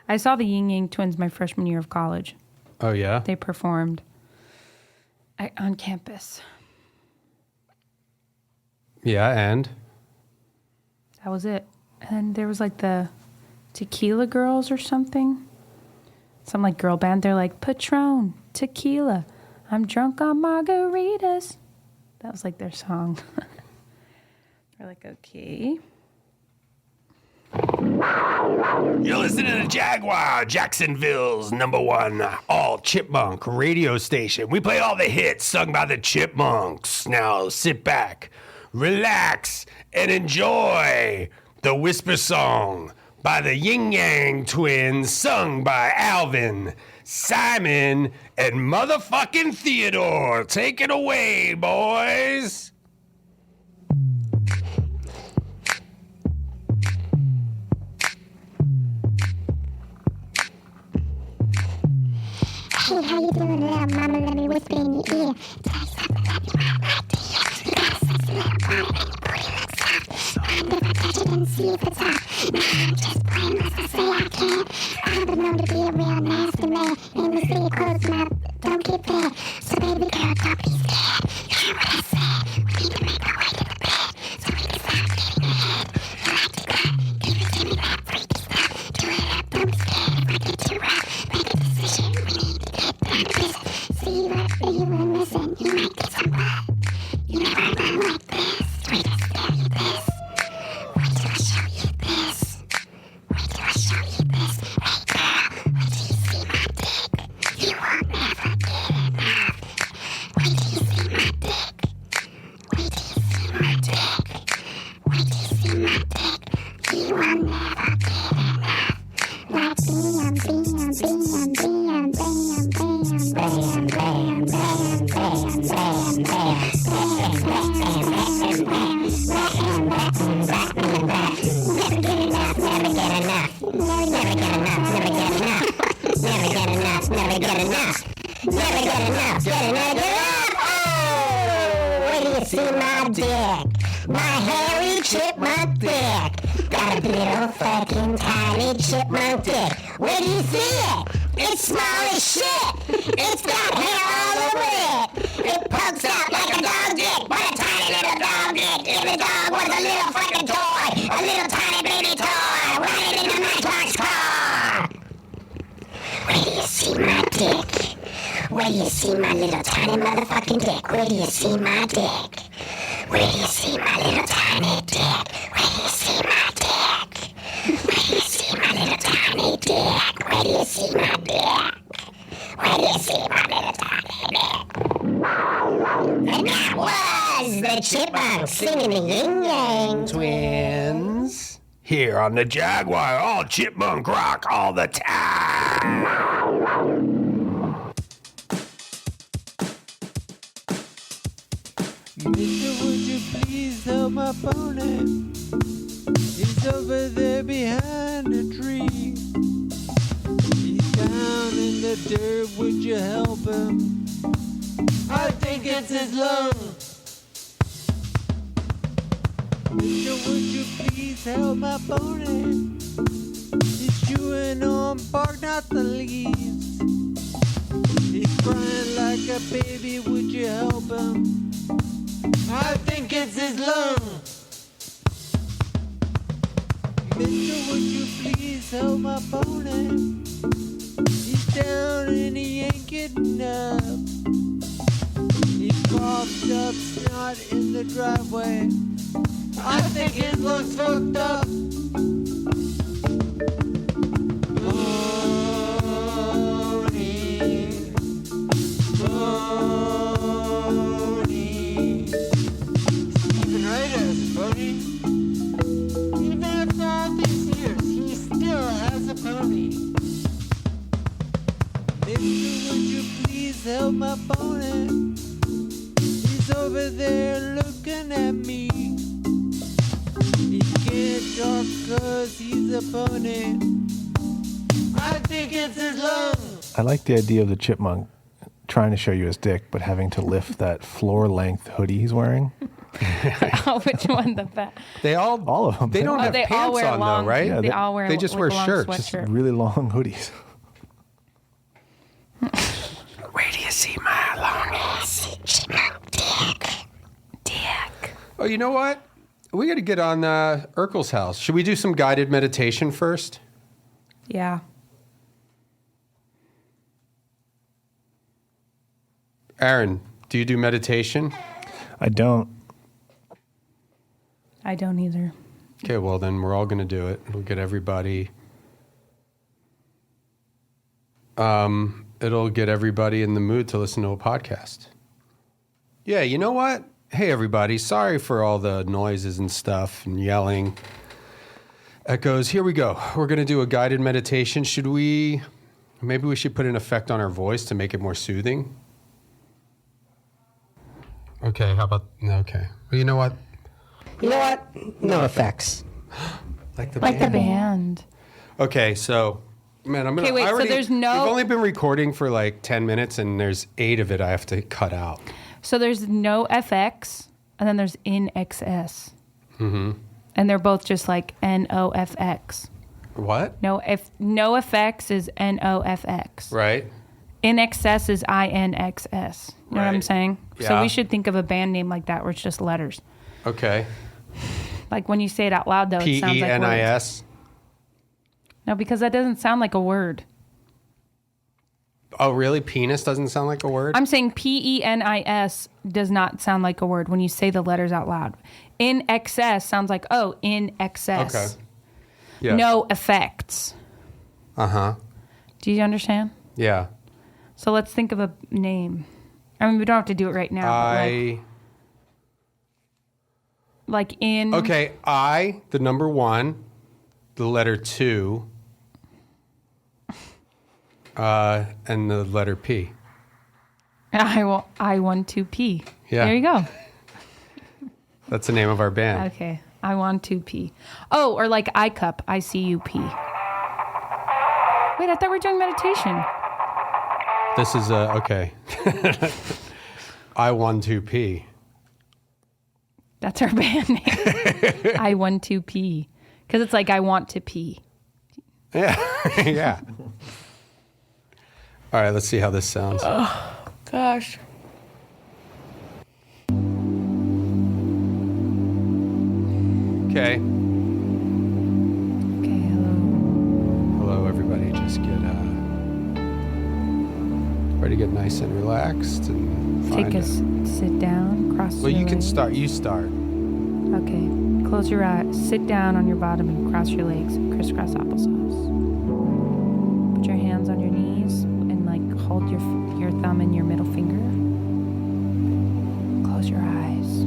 I saw the Ying Yang Twins my freshman year of college. Oh, yeah? They performed on campus. Yeah, and? That was it. And there was like the Tequila Girls or something. Some like girl band. They're like, Patron, tequila. I'm drunk on margaritas. That was like their song. We're like, okay. You're listening to Jaguar, Jacksonville's #1 all chipmunk radio station. We play all the hits sung by the Chipmunks. Now sit back, relax, and enjoy the Whisper Song by the Ying Yang Twins, sung by Alvin, Simon, and motherfucking Theodore. Take it away, boys. Hey, how you doing, little mama? Let me whisper in your ear. Tell you something that you might like to hear. You got a sexy little body and your booty looks soft. Mind if I touch it and see if it's hot? Nah, I'm just playing unless I say I can. I've been known to be a real nasty man. In the city, close mouth, don't get fed. So baby girl, don't be scared. You hear what I said? We need to make our way to the bed so we can stop getting ahead. You like to cut? Give it to me that freaky stuff. Do it up, don't be scared if I get too rough. Make a decision, we need to get down to business. See what you were missing, you might get some blood. You never run like this. Wait till I tell you this. Wait till I show you this. Wait till I show you this. Hey girl, wait till you see my dick. You won't never get enough. Wait till you see my dick. Wait till you see my dick. Wait till you see my dick. You will never get enough. Like bam, bam, bam, bam, bam, bam, bam, bam, bam, bam, bam, bam, bam. See my dick, my hairy chipmunk dick. Got a little fucking tiny chipmunk dick. Where do you see it? It's small as shit. It's got hair all over it. It pokes out like a dog dick. What a tiny little dog dick. If the dog was a little fucking toy, a little tiny baby toy, running in the Matchbox car. Where do you see my dick? Where do you see my little tiny motherfucking dick? Where do you see my dick? Where do you see my little tiny dick? Where do you see my dick? Where do you see my little tiny dick? Where do you see my dick? Where do you see my little tiny dick? And that was the Chipmunks singing the Ying Yang Twins. Here on the Jaguar, all chipmunk rock all the time. Mister, would you please help my pony? He's over there behind a tree. He's down in the dirt, would you help him? I think it's his lung. Mister, would you please help my pony? He's chewing on bark, not the leaves. He's crying like a baby, would you help him? I think it's his lung. Mister, would you please help my pony? He's down and he ain't getting up. He coughed up snot in the driveway. I think his lungs fucked up. Help my pony. He's over there looking at me. He can't talk cause he's a pony. I think it's his lungs. I like the idea of the chipmunk trying to show you his dick, but having to lift that floor-length hoodie he's wearing. Which one the best? They all of them. They don't have They all pants wear on long. though, right? Yeah, they all wear. they just like wear a long shirts. sweatshirt. Really long hoodies. Where do you see my long ass? Dick. Oh, you know what? We got to get on Urkel's house. Should we do some guided meditation first? Yeah. Aaron, do you do meditation? I don't. I don't either. Okay, well then we're all going to do it. We'll get everybody. It'll get everybody in the mood to listen to a podcast. Yeah, you know what? Hey everybody, sorry for all the noises and stuff and yelling. Echoes. Here we go. We're going to do a guided meditation. Maybe we should put an effect on our voice to make it more soothing. Okay, how about, okay. Well, you know what? You know what? No effects. Like the Band. Okay, so, man, I'm going to... Okay, wait, so there's no... We've only been recording for like 10 minutes, and there's 8 of it I have to cut out. So there's no FX, and then there's in XS. Mm-hmm. And they're both just like NOFX. What? No FX is NOFX. Right. In excess is INXS. You know what I'm Right. saying? Yeah. So we should think of a band name like that where it's just letters. Okay. Like when you say it out loud, though, it sounds like words. PENIS. No, because that doesn't sound like a word. Oh, really? Penis doesn't sound like a word? I'm saying PENIS does not sound like a word when you say the letters out loud. In excess sounds like, oh, in excess. Okay. Yeah. No effects. Uh-huh. Do you understand? Yeah. So let's think of a name. I mean, we don't have to do it right now. But like in... Okay, I, the number 1, the letter 2, and the letter P. I want to pee. Yeah. There you go. That's the name of our band. Okay. I want to pee. Oh, or like I cup. I see you pee. Wait, I thought we were doing meditation. This is, okay. I want to pee. That's our band name. I want to pee. Because it's like I want to pee. Yeah. Yeah. All right, let's see how this sounds. Gosh. Okay. Okay, hello. Hello, everybody. Just get ready to get nice and relaxed and Take a sit down, cross Well, your you can legs. start. You start. Okay. Close your eyes. Sit down on your bottom and cross your legs. Crisscross applesauce. Put your hands on your knees and like hold your thumb and your middle finger. Close your eyes.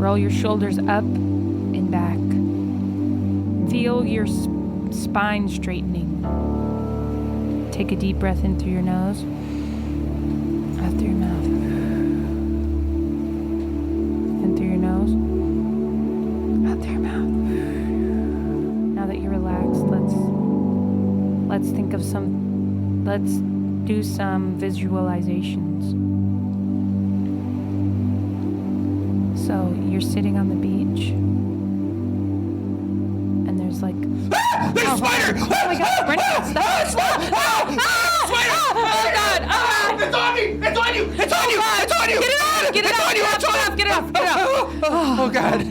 Roll your shoulders up and back. Feel your spine straightening. Take a deep breath in through your nose. Out through your mouth. In through your nose. Out through your mouth. Now that you're relaxed, let's think of let's do some visualizations. So you're sitting on the beach, and there's like There's a spider! oh my God, Brendon, stop! Spider! Oh God! Oh God! It's on me! It's on you! It's on you! It's on you! Get it out! Get it out! on you! Get it out! Get it out! Get it out! Oh, God.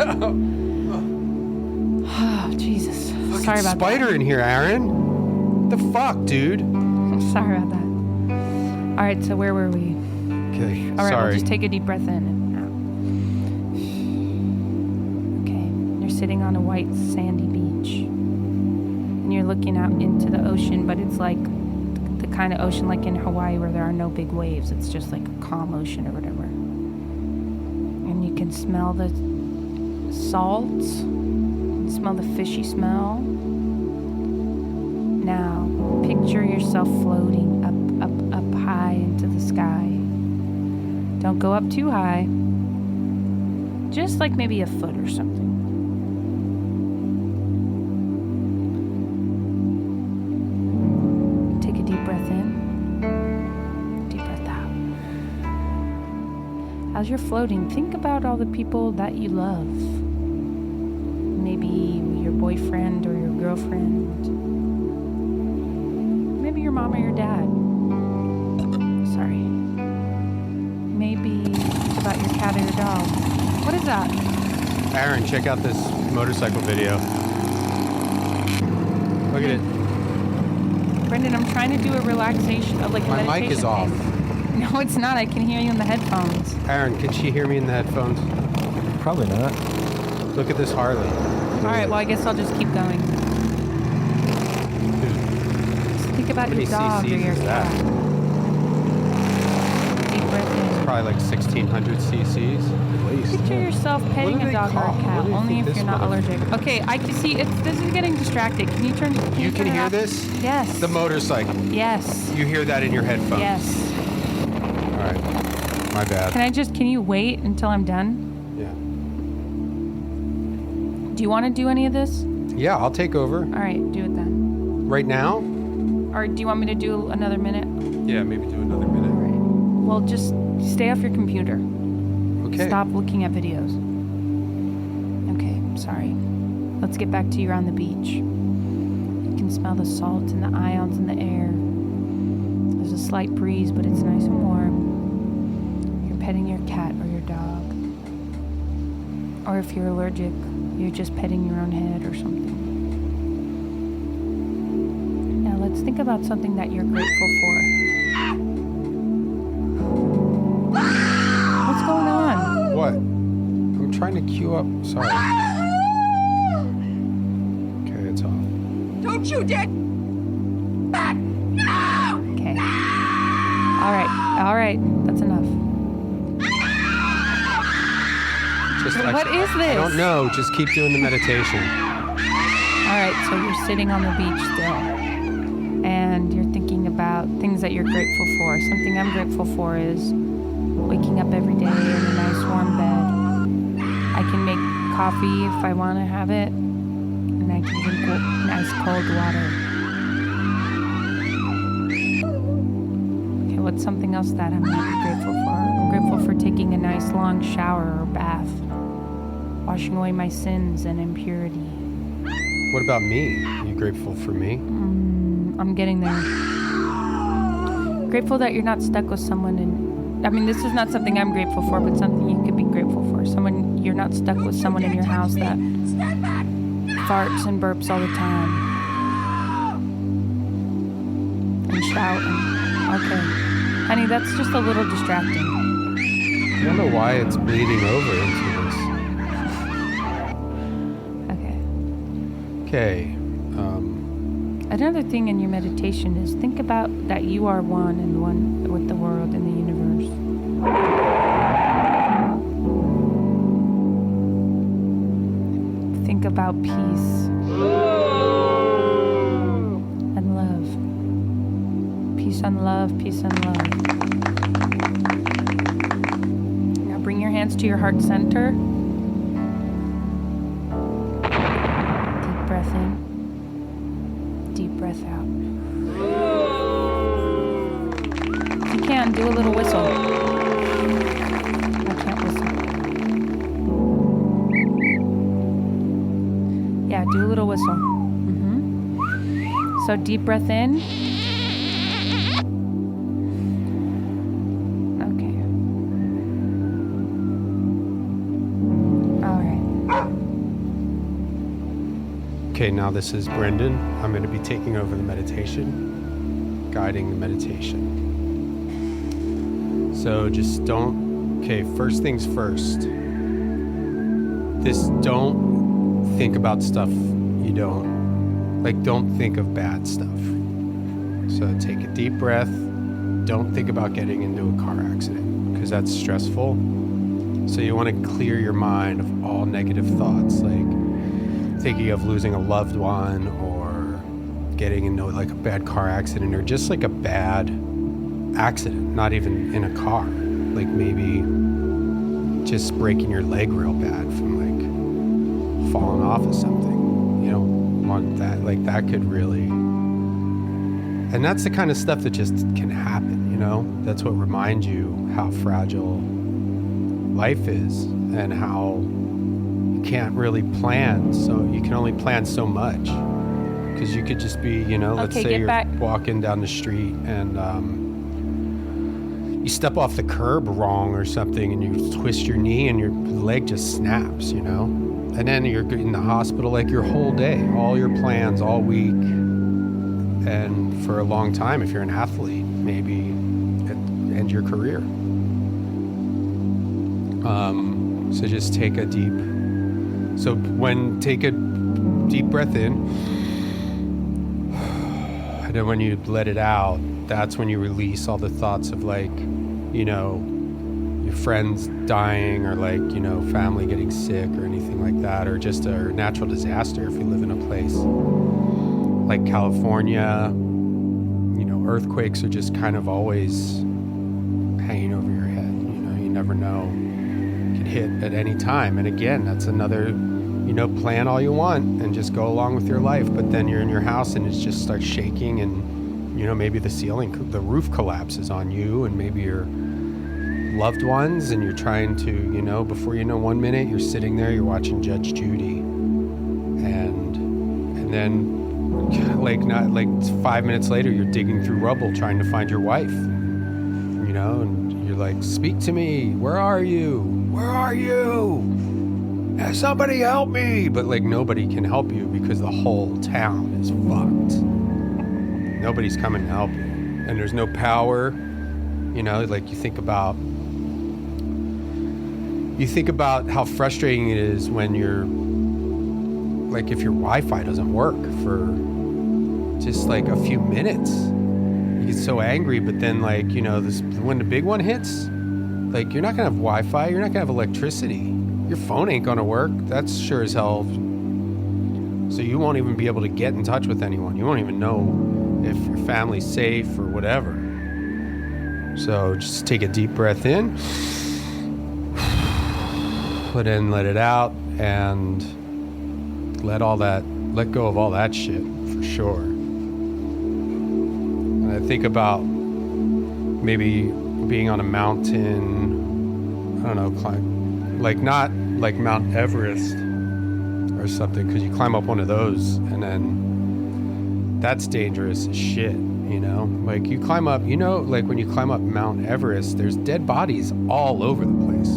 Oh Jesus! Sorry about Spider in here, Aaron. What the fuck, dude? that. Sorry about that. All right, so where were we? Okay, All right, sorry. we'll just take a deep breath in and out. Okay, you're sitting on a white sandy beach, and you're looking out into the ocean, but it's like the kind of ocean like in Hawaii where there are no big waves. It's just like a calm ocean or whatever. And you can smell the salts, smell the fishy smell. Now, picture yourself floating up high into the sky. Don't go up too high. Just like maybe a foot or something. Take a deep breath in. Deep breath out. As you're floating, think about all the people that you love. Maybe your boyfriend or your girlfriend. Maybe your mom or your dad. Sorry. Maybe it's about your cat or your dog. What is that? Aaron, check out this motorcycle video. Look at it. Brendon, I'm trying to do a relaxation, like a My meditation mic is off. thing. No, it's not. I can hear you in the headphones. Aaron, can she hear me in the headphones? Probably not. Look at this Harley. All right, well, I guess I'll just keep going. Just think about How your many dog or cc's your is that? cat. Deep breath in. Probably like 1,600 cc's. At least. Picture yourself What petting do a they dog or call- a cat, what do you only think if this you're not motherfucker- allergic. Okay, I can see this is getting distracted. Can you turn? You can turn it hear off? this? Yes. The motorcycle. Yes. You hear that in your headphones? Yes. All right. My bad. Can you wait until I'm done? Yeah. Do you want to do any of this? Yeah, I'll take over. All right, do it then. Right now? Or do you want me to do another minute? Yeah, maybe do another All minute. right. Well, just stay off your computer. Okay. Stop looking at videos. Okay, sorry. Let's get back to you on the beach. You can smell the salt and the ions in the air. There's a slight breeze, but it's nice and warm. You're petting your cat or your dog. Or if you're allergic, you're just petting your own head or something. Now let's think about something that you're grateful for. What's going on? What? I'm trying to queue up. Sorry. Okay, it's off. Don't you dare! Okay. All right. That's enough. Just What is I this? don't know. Just keep doing the meditation. All right, so you're sitting on the beach still, and you're thinking about things that you're grateful for. Something I'm grateful for is waking up every day in a nice warm bed. I can make coffee if I want to have it, and I can drink nice cold water. Okay, what's something else that I'm not grateful for? I'm grateful for taking a nice long shower or bath, washing away my sins and impurity. What about me? You grateful for me? I'm getting there. Grateful that you're not stuck with someone, and I mean, this is not something I'm grateful for, but something you could be grateful for. You're not stuck with someone in your house that farts and burps all the time and shout. Okay, honey, that's just a little distracting. I don't know why it's bleeding over into this. Okay. Okay. Another thing in your meditation is think about that you are one and one with the world and the universe. Think about peace and love. Peace and love, peace and love. Now bring your hands to your heart center. Deep breath in. Deep breath out. If you can, do a little whistle. I can't whistle. Yeah, do a little whistle. So deep breath in. Okay. All right. Okay, now this is Brendon. I'm going to be taking over the meditation, guiding the meditation. So just don't, okay, first things first. Don't think about stuff you don't think of bad stuff. So take a deep breath. Don't think about getting into a car accident because that's stressful. So you want to clear your mind of all negative thoughts, like thinking of losing a loved one or getting into like a bad car accident or just like a bad accident, not even in a car, like maybe just breaking your leg real bad from like falling off of something. You don't want that, like that could really, and that's the kind of stuff that just can happen, you know? That's what reminds you how fragile life is and how you can't really plan. So you can only plan so much. Because you could just be, let's Okay, say get you're back. walking down the street and you step off the curb wrong or something and you twist your knee and your leg just snaps, And then you're in the hospital like your whole day, all your plans all week. And for a long time, if you're an athlete, maybe end your career. So just take a deep breath in. And then when you let it out, that's when you release all the thoughts of your friends dying or family getting sick or anything like that, or just a natural disaster if you live in a place like California. Earthquakes are just kind of always hanging over your head. You never know. It could hit at any time. And again, that's another, plan all you want and just go along with your life. But then you're in your house and it just starts shaking and, maybe the roof collapses on you and maybe your loved ones, and you're trying to, before 1 minute you're sitting there, you're watching Judge Judy. And then 5 minutes later, you're digging through rubble trying to find your wife, and you're like, speak to me. Where are you? Where are you? Somebody help me. But nobody can help you because the whole town is fucked. Nobody's coming to help you. And there's no power, you think about how frustrating it is when you're if your Wi-Fi doesn't work for just a few minutes. You get so angry, but then when the big one hits, you're not gonna have Wi-Fi, you're not gonna have electricity. Your phone ain't gonna work. That's sure as hell. So you won't even be able to get in touch with anyone. You won't even know if your family's safe or whatever. So just take a deep breath in, let it out, and let go of all that shit for sure. And I think about maybe being on a mountain, I don't know, not like Mount Everest or something, because you climb up one of those and then that's dangerous as shit, you climb up, when you climb up Mount Everest, there's dead bodies all over the place.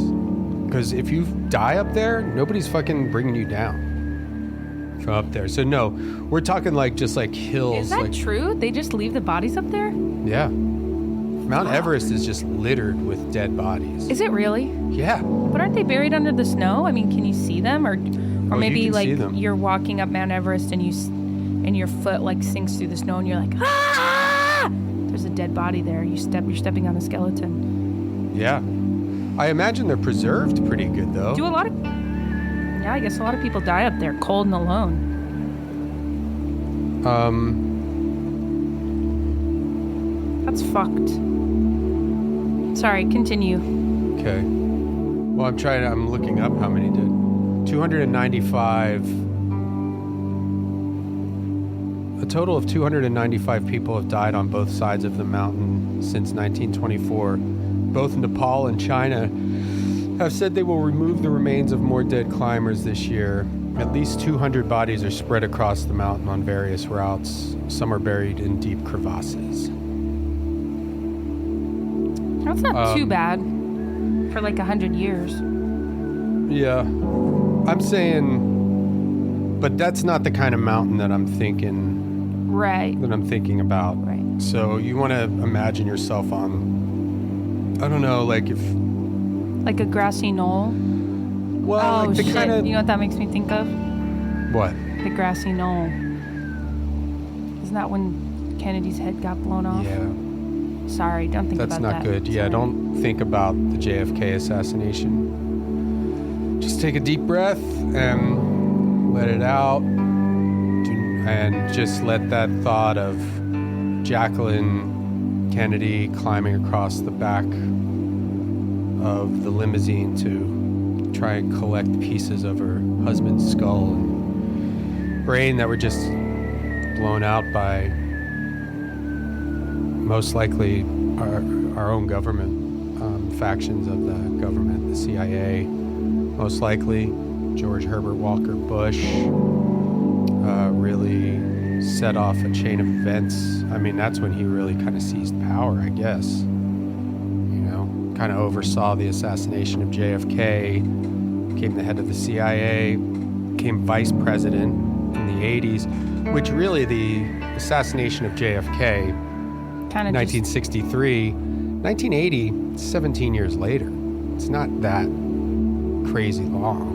Because if you die up there, nobody's fucking bringing you down from up there. So no, we're talking just hills. Is that true? They just leave the bodies up there? Yeah. Mount Everest is just littered with dead bodies. Is it really? Yeah. But aren't they buried under the snow? I mean, can you see them? Or maybe you can see them. You're walking up Mount Everest and your foot sinks through the snow and you're like, ah! There's a dead body there. You're stepping on a skeleton. Yeah. I imagine they're preserved pretty good, though. Yeah, I guess a lot of people die up there, cold and alone. That's fucked. Sorry, continue. Okay. Well, I'm looking up how many did. 295. A total of 295 people have died on both sides of the mountain since 1924. Both Nepal and China have said they will remove the remains of more dead climbers this year. At least 200 bodies are spread across the mountain on various routes. Some are buried in deep crevasses. That's not too bad for 100 years. Yeah. I'm saying, but that's not the kind of mountain that I'm thinking. Right. That I'm thinking about. Right. So you want to imagine yourself on, I don't know, if... Like a grassy knoll? Well, the shit. kind of... You know what that makes me think of? What? The grassy knoll. Isn't that when Kennedy's head got blown off? Yeah. Sorry, don't think That's about that. not good. Yeah, Sorry. don't think about the JFK assassination. Just take a deep breath and let it out. And just let that thought of Jacqueline Kennedy climbing across the back of the limousine to try and collect pieces of her husband's skull and brain that were just blown out by most likely our own government. factions of the government, the CIA, most likely. George Herbert Walker Bush really set off a chain of events. I mean, that's when he really kind of seized power, I guess. You know, kind of oversaw the assassination of JFK, became the head of the CIA, became vice president in the 80s, which really the assassination of JFK, Kind of 1963, 1980, 17 years later. It's not that crazy long.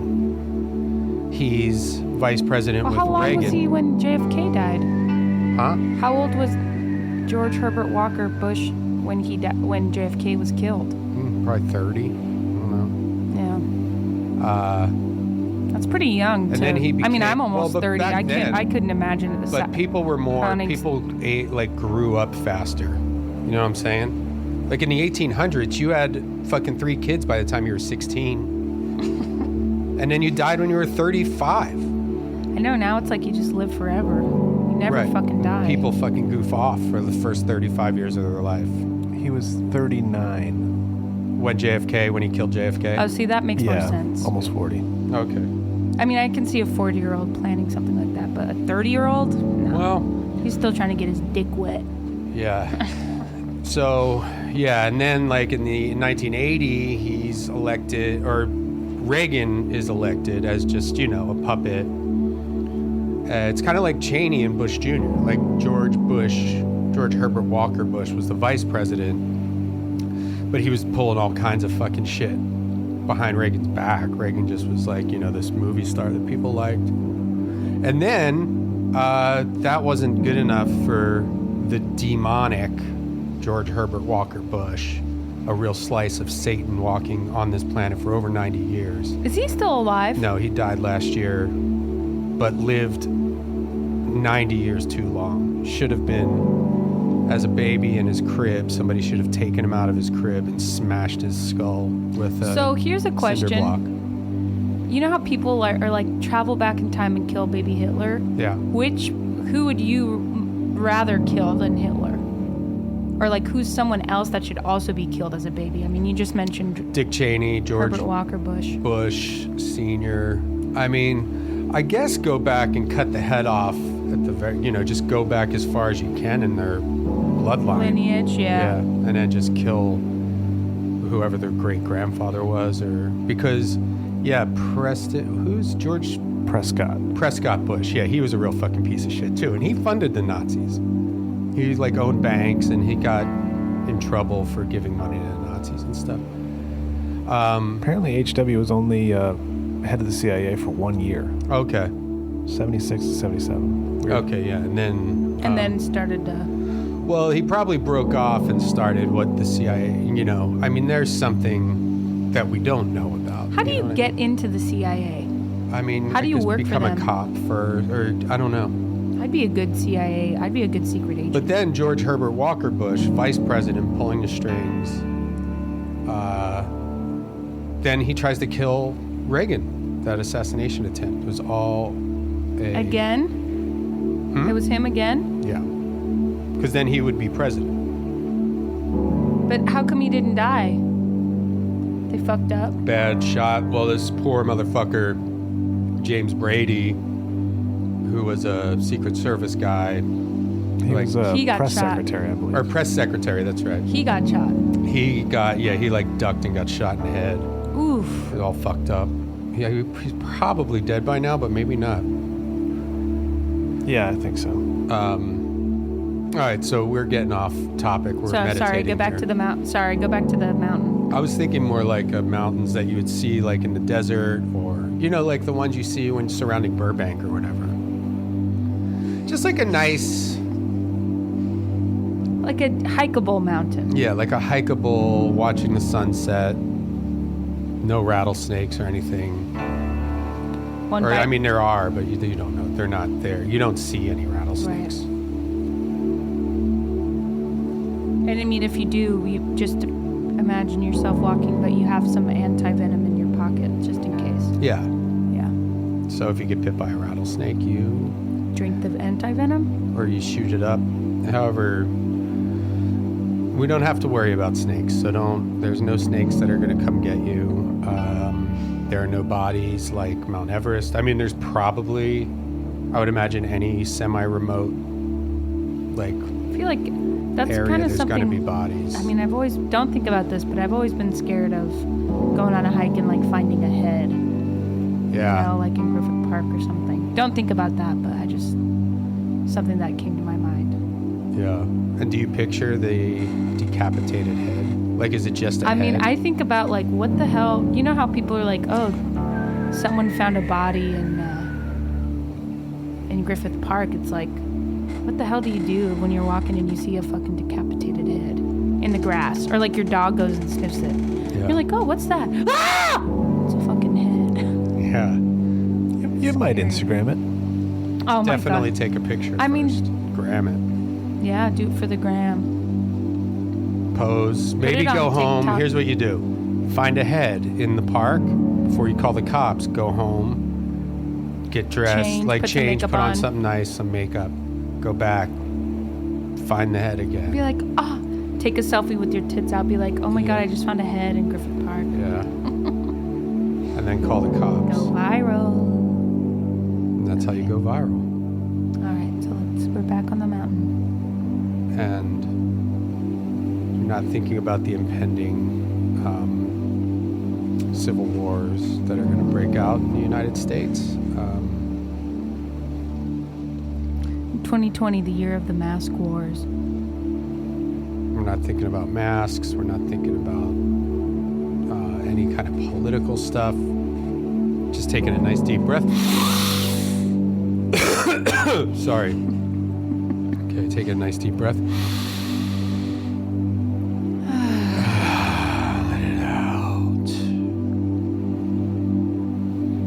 He's vice president Well, with how long Reagan. was he when JFK died? Huh? How old was George Herbert Walker Bush when when JFK was killed? Probably 30. I don't Yeah, know. that's pretty young. And to- then he I mean, became- I'm almost well, but 30. back I then- couldn't imagine it. But people were more, counting- people grew up faster. You know what I'm saying? Like in the 1800s, you had fucking 3 kids by the time you were 16. And then you died when you were 35. I know, now it's like you just live forever. You never Right. fucking die. People fucking goof off for the first 35 years of their life. He was 39. When he killed JFK? Oh, see, that makes more Yeah, sense. almost 40. Okay. I mean, I can see a 40-year-old planning something like that, but a 30-year-old? No. Well, He's still trying to get his dick wet. yeah. So, yeah, and then like in 1980, he's elected, or Reagan is elected as just, you know, a puppet. It's kind of like Cheney and Bush Jr. Like George Herbert Walker Bush was the vice president, but he was pulling all kinds of fucking shit behind Reagan's back. Reagan just was like, you know, this movie star that people liked. And then that wasn't good enough for the demonic George Herbert Walker Bush, a real slice of Satan walking on this planet for over 90 years. Is he still alive? No, he died last year, but lived 90 years too long. Should have been as a baby in his crib. Somebody should have taken him out of his crib and smashed his skull with a So here's a cinder question. block. You know how people are like travel back in time and kill baby Hitler? Yeah. Who would you rather kill than Hitler? Or like who's someone else that should also be killed as a baby? I mean, you just mentioned Dick Cheney, George Herbert Walker Bush. Bush Sr. I mean, I guess go back and cut the head off at the very, you know, just go back as far as you can in their bloodline. Lineage, Yeah, and then just kill whoever their great grandfather was, or because, yeah, Preston. Who's George Prescott. Bush? Yeah, he was a real fucking piece of shit too, and he funded the Nazis. He like owned banks, and he got in trouble for giving money to the Nazis and stuff. Apparently, H.W. was only head of the CIA for 1 year, Okay. 76 to 77. Weird. Okay, yeah, and then. And then started Well, he probably broke off and started what the CIA. You know, I mean, there's something that we don't know about. how do you know what get into the CIA? I mean, how do you just work for become them? a cop or I don't know. I'd be a good CIA. I'd be a good secret agent. But then George Herbert Walker Bush, vice president, pulling the strings. Then he tries to kill Reagan. That assassination attempt was all Again? It was him again? Yeah. Because then he would be president. But how come he didn't die? They fucked up? Bad shot. Well, this poor motherfucker, James Brady, who was a Secret Service guy, He was a He got press shot. secretary, I believe. or press secretary, that's right. He got shot. He like ducked and got shot in the head. Oof. It was all fucked up. Yeah, he's probably dead by now, but maybe not. Yeah, I think so. All right, so we're getting off topic. We're meditating Sorry, go back here. to the mountain. Sorry, go back to the mountain. I was thinking more like mountains that you would see like in the desert, or, you know, like the ones you see when surrounding Burbank or whatever. Just like a nice, Like a hikeable mountain. yeah, like a hikeable, watching the sunset, no rattlesnakes or anything. One Or, bite- I mean, there are, but you don't know. They're not there. You don't see any rattlesnakes. And I mean, if you do, you just imagine yourself walking, but you have some anti-venom in your pocket just in case. Yeah. Yeah. So if you get bit by a rattlesnake, you Drink the anti-venom? or you shoot it up. However, We don't have to worry about snakes, so there's no snakes that are going to come get you. There are no bodies like Mount Everest. I mean, there's probably, I would imagine, any semi-remote, like, I feel like that's area, kind of there's something. got to be bodies. I mean, don't think about this, but I've always been scared of going on a hike and like finding a head. Yeah. You know, like in Griffith Park or something. Don't think about that, but something that came to my mind. Yeah. And do you picture the decapitated head? Like, is it just a head? I mean, I think about like, what the hell? You know how people are like, oh, someone found a body in Griffith Park. It's like, what the hell do you do when you're walking and you see a fucking decapitated head in the grass? Or like your dog goes and sniffs it. Yeah. You're like, oh, what's that? Ah! It's a fucking head. Yeah. You might Instagram it. Oh my Definitely God. take a picture I mean- first. Gram it. Yeah, do it for the gram. Pose. Maybe it on go home. TikTok. Here's what you do. Find a head in the park before you call the cops. Go home. Get dressed. Change, like put some change. makeup Put on on. something nice. Some makeup. Go back. Find the head again. Be like, take a selfie with your tits out. Be like, oh my God, I just found a head in Griffith Park. Yeah. And then call the cops. Go viral. And that's how you go viral. All right, so we're back on the mountain. And you're not thinking about the impending civil wars that are going to break out in the United States. 2020, the year of the mask wars. We're not thinking about masks. We're not thinking about any kind of political stuff. Just taking a nice deep breath. Sorry. Okay, take a nice deep breath. Let it out.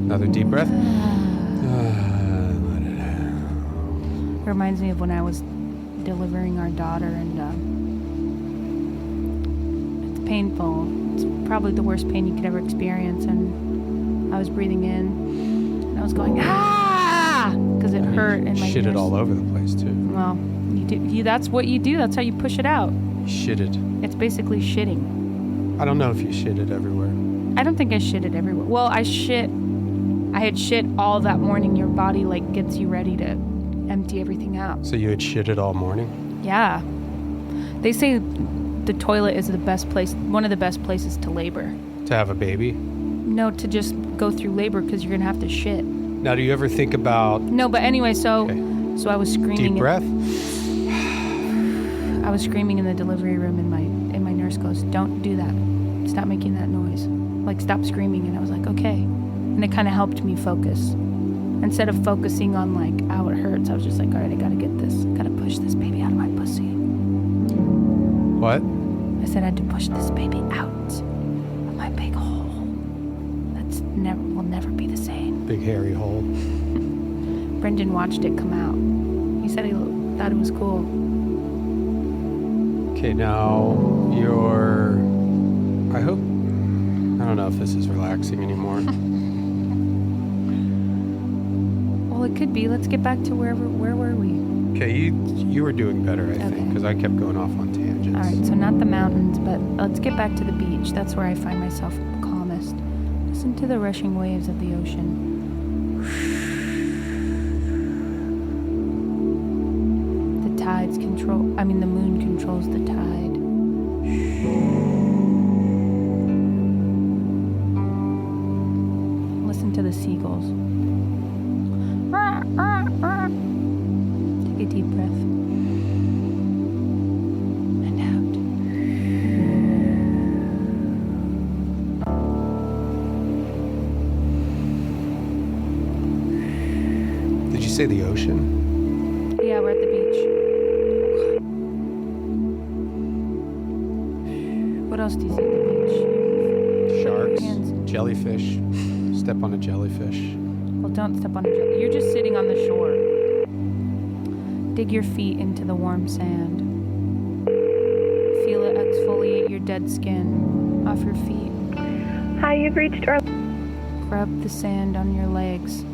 Another deep breath. Let it out. It reminds me of when I was delivering our daughter, and it's painful. It's probably the worst pain you could ever experience. And I was breathing in, and I was going, because it hurt in my Shit ears. it all over the place too. Well, that's what you do. That's how you push it out. Shit it. It's basically shitting. I don't know if you shit it everywhere. I don't think I shit it everywhere. Well, I had shit all that morning. Your body like gets you ready to empty everything out. So you had shit it all morning? Yeah. They say the toilet is the best place, one of the best places to labor. To have a baby? No, to just go through labor because you're going to have to shit. Now, do you ever think about... No, but anyway, so I was screaming. Deep breath? I was screaming in the delivery room, and my nurse goes, "Don't do that. Stop making that noise. Like, stop screaming." And I was like, okay. And it kind of helped me focus. Instead of focusing on like how it hurts, I was just like, all right, I gotta get this. Gotta push this baby out of my pussy. What? I said I had to push this baby out of my big hole. Will never be the same. Big hairy hole. Brendon watched it come out. He said he thought it was cool. Okay, now I don't know if this is relaxing anymore. Well, it could be. Let's get back to where were we? Okay, you were doing better, I think, Okay. because I kept going off on tangents. All right, so not the mountains, but let's get back to the beach. That's where I find myself calmest. Listen to the rushing waves of the ocean. The moon controls the tide. Listen to the seagulls. Take a deep breath. And out. Did you say the ocean? Yeah, we're at the beach. What else do you see at the beach? Sharks, Hands. jellyfish. Step on a jellyfish. Well, don't step on a jelly. You're just sitting on the shore. Dig your feet into the warm sand. Feel it exfoliate your dead skin off your feet. Hi, you've reached Rub the sand on your legs.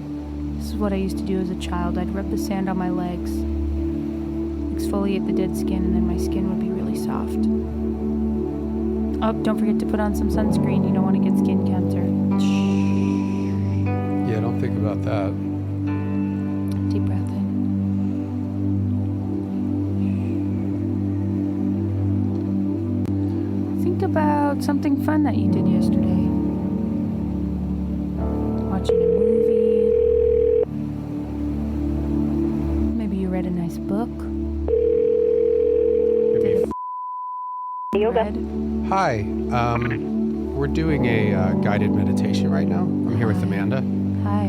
This is what I used to do as a child. I'd rub the sand on my legs. exfoliate the dead skin, and then my skin would be really soft. Oh, don't forget to put on some sunscreen. You don't want to get skin cancer. Yeah, don't think about that. Deep breath in. Think about something fun that you did yesterday. Watching a movie. Maybe you read a nice book. Did a Yoga. Hi. We're doing a guided meditation right now. I'm here with Amanda. Hi.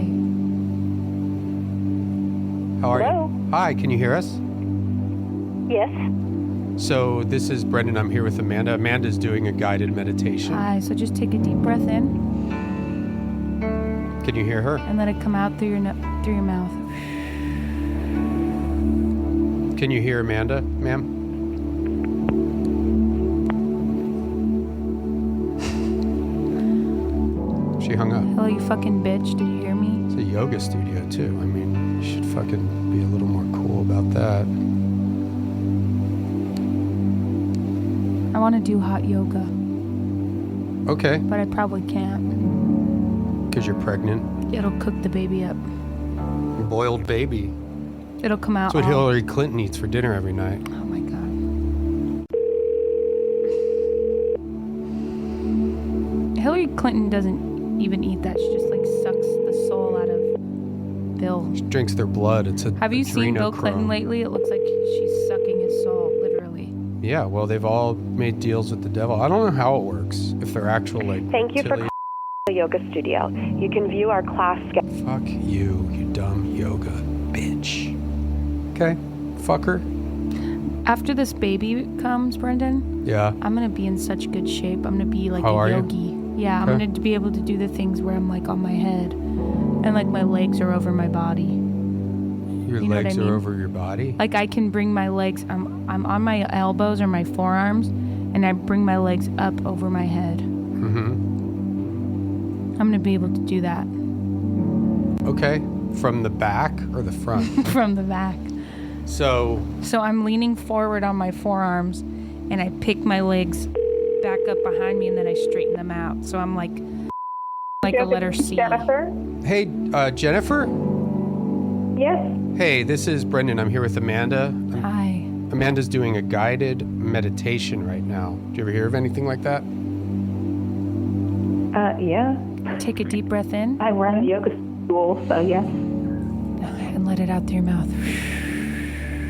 How are Hello. you? Hi, can you hear us? Yes. So this is Brendon. I'm here with Amanda. Amanda's doing a guided meditation. Hi. So just take a deep breath in Can you hear her? and let it come out through your through your mouth. Can you hear Amanda, ma'am? She hung up. Hello, you fucking bitch. Did you hear me? It's a yoga studio too. I mean, you should fucking be a little more cool about that. I want to do hot yoga, Okay, but I probably can't. because you're pregnant. It'll cook the baby up. Boiled baby. It'll come out. That's what all- Hillary Clinton eats for dinner every night. Oh my god. Hillary Clinton doesn't even eat that. She just like sucks the soul out of Bill. She drinks their blood. It's a Have you seen Bill Clinton adrenochrome. lately? It looks like she's sucking his soul, literally. Yeah, well, they've all made deals with the devil. I don't know how it works. If they're actual, like, Thank you for chili- the yoga studio. You can view our class schedule. Fuck you, you dumb yoga bitch. Okay, fucker. After this baby comes, Brendon, Yeah. I'm gonna be in such good shape. I'm gonna be like How are a you? yogi. Yeah, Okay. I'm gonna be able to do the things where I'm like on my head and like my legs are over my body. Your You know what legs I mean? are over your body. Like I can bring my legs. I'm on my elbows or my forearms, and I bring my legs up over my head. Mm-hmm. I'm gonna be able to do that Okay. From the back or the front? from the back. So, So I'm leaning forward on my forearms, and I pick my legs back up behind me, and then I straighten them out. So I'm like a letter C. Jennifer? hey, Jennifer? Yes. Hey, this is Brendon. I'm here with Amanda. Hi. Amanda's doing a guided meditation right now. Do you ever hear of anything like that? Yeah. Take a deep breath in I run a yoga school, so yes. and let it out through your mouth.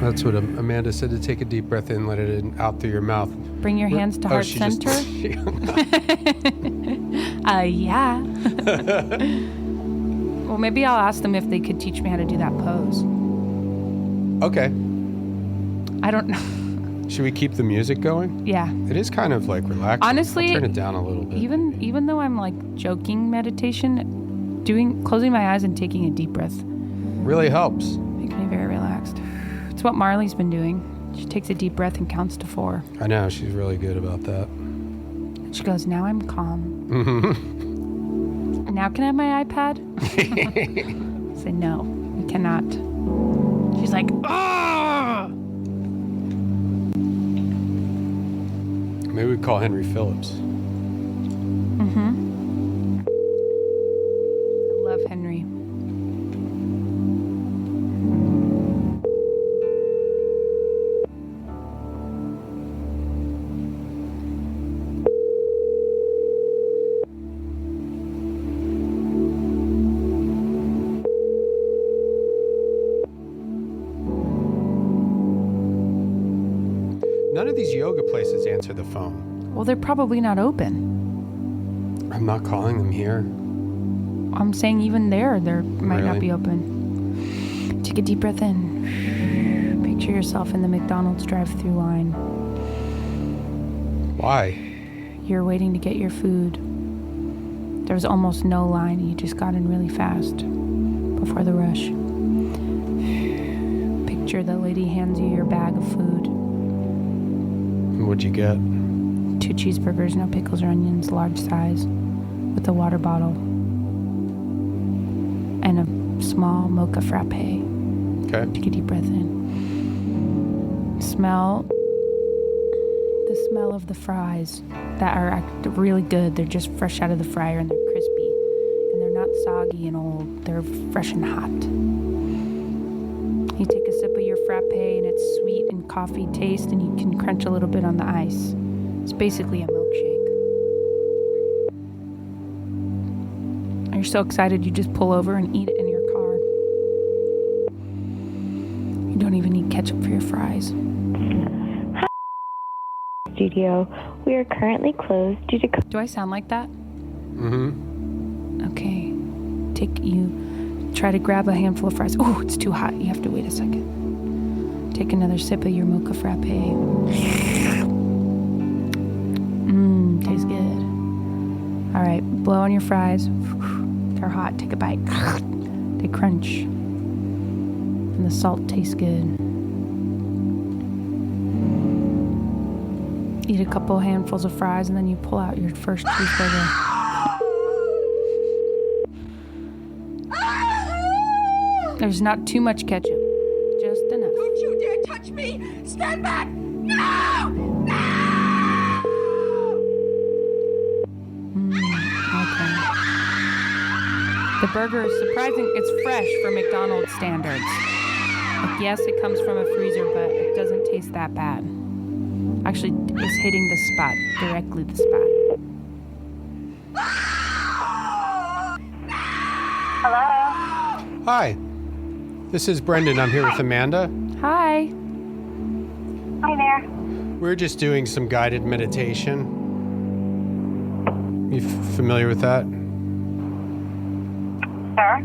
That's what Amanda said, to take a deep breath in, let it in, out through your mouth. Bring your hands to heart she just- center. she hung up. Yeah. Well, maybe I'll ask them if they could teach me how to do that pose. Okay. I don't know. Should we keep the music going? Yeah. It is kind of like relaxing. Honestly, I'll turn it down a little bit. Even though I'm like joking meditation, closing my eyes and taking a deep breath Really helps. makes me very relaxed. It's what Marley's been doing. She takes a deep breath and counts to 4. I know, she's really good about that. And she goes, "Now I'm calm. Mm-hmm. Now can I have my iPad?" I say, "No, you cannot." She's like, "Ah!" Maybe we call Henry Phillips. Mm-hmm. I love Henry. None of these yoga places answer the phone. Well, they're probably not open. I'm not calling them here. I'm saying even there might not Really? be open. Take a deep breath in. Picture yourself in the McDonald's drive-through line. Why? You're waiting to get your food. There was almost no line. You just got in really fast before the rush. Picture the lady hands you your bag of food. What'd you get? 2 cheeseburgers, no pickles or onions, large size, with a water bottle. And a small mocha frappe. Okay. Take a deep breath in. smell of the fries that are really good. They're just fresh out of the fryer and they're crispy. And they're not soggy and old. They're fresh and hot. You take a sip of your frappe and it's sweet and coffee taste and you can crunch a little bit on the ice. It's basically a milkshake. You're so excited you just pull over and eat it in your car. You don't even need ketchup for your fries. Studio. We are currently closed due to... Do I sound like that? Mm-hmm. Okay. You try to grab a handful of fries. Oh, it's too hot. You have to wait a second. Take another sip of your mocha frappe. Tastes good. All right, blow on your fries. They're hot. Take a bite. They crunch. And the salt tastes good. Eat a couple handfuls of fries and then you pull out your first cheeseburger. There's not too much ketchup, just enough. Don't you dare touch me! Stand back! No! No! Okay. The burger is surprising. It's fresh for McDonald's standards. Like, yes, it comes from a freezer, but it doesn't taste that bad. Actually, it's hitting the spot, directly the spot. Hello? Hi. This is Brendon. I'm here with Amanda. Hi. Hi there. We're just doing some guided meditation. You familiar with that? Sir?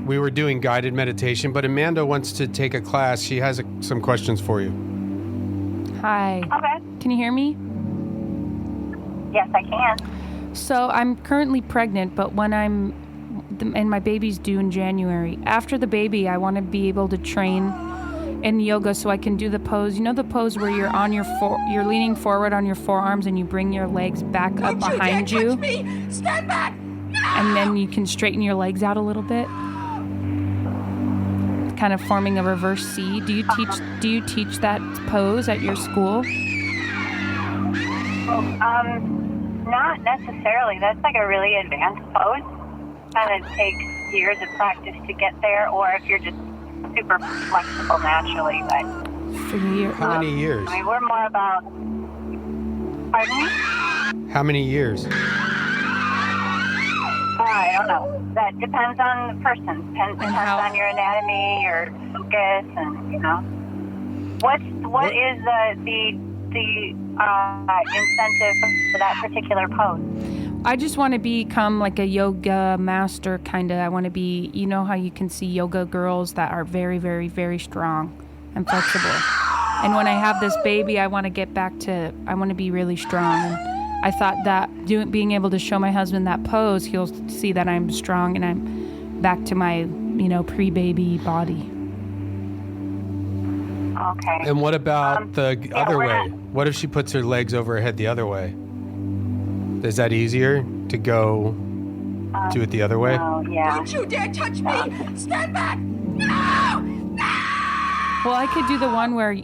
We were doing guided meditation, but Amanda wants to take a class. She has some questions for you. Hi. Okay. Can you hear me? Yes, I can. So I'm currently pregnant, but and my baby's due in January. After the baby, I want to be able to train in yoga so I can do the pose. You know the pose where you're on you're leaning forward on your forearms and you bring your legs back up behind you. Don't you dare touch me! Stand back! No! And then you can straighten your legs out a little bit. Kind of forming a reverse C. Do you teach that pose at your school? Not necessarily. That's like a really advanced pose. Kind of takes years of practice to get there, or if you're just super flexible naturally. But How many years? I mean, we're more about. Pardon me? How many years? I don't know. That depends on the person. Depends on your anatomy, your focus, and what is the incentive for that particular pose? I just want to become like a yoga master, kind of. I want to be, you know how you can see yoga girls that are very, very, very strong and flexible. And when I have this baby, I want to get back to, I want to be really strong. And I thought that being able to show my husband that pose, he'll see that I'm strong and I'm back to my, pre-baby body. Okay. And what about the other way? What if she puts her legs over her head the other way? Is that easier to go do it the other way? Oh, yeah. Don't you dare touch me! Stand back! No! Well, I could do the one where,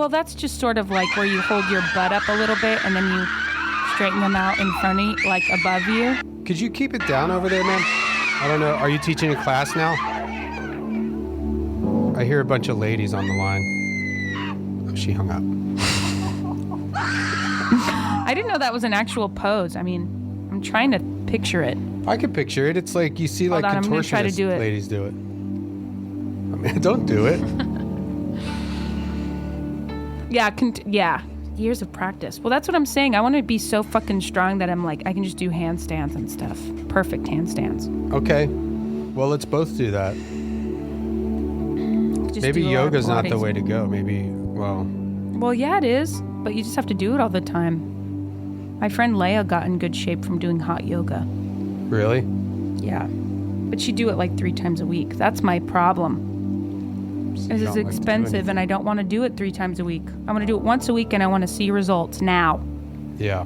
that's just sort of like where you hold your butt up a little bit and then you straighten them out in front of you, like above you. Could you keep it down over there, man? I don't know. Are you teaching a class now? I hear a bunch of ladies on the line. Oh, she hung up. I didn't know that was an actual pose. I mean, I'm trying to picture it. I can picture it. It's like you see like I'm gonna try to contortionist do it. ladies do it. I mean, don't do it. Yeah, years of practice. Well, that's what I'm saying. I want to be so fucking strong that I'm like, I can just do handstands and stuff. Perfect handstands. Okay. Well, let's both do that. Just Maybe do a lot of yoga's not the Pilates. way to go. Maybe, Well, yeah, it is. But you just have to do it all the time. My friend Leia got in good shape from doing hot yoga. really? Yeah. But she'd do it like 3 times a week. That's my problem. It's don't like to do expensive and I don't want to do it 3 times a week. I want to do it once a week and I want to see results now. Yeah.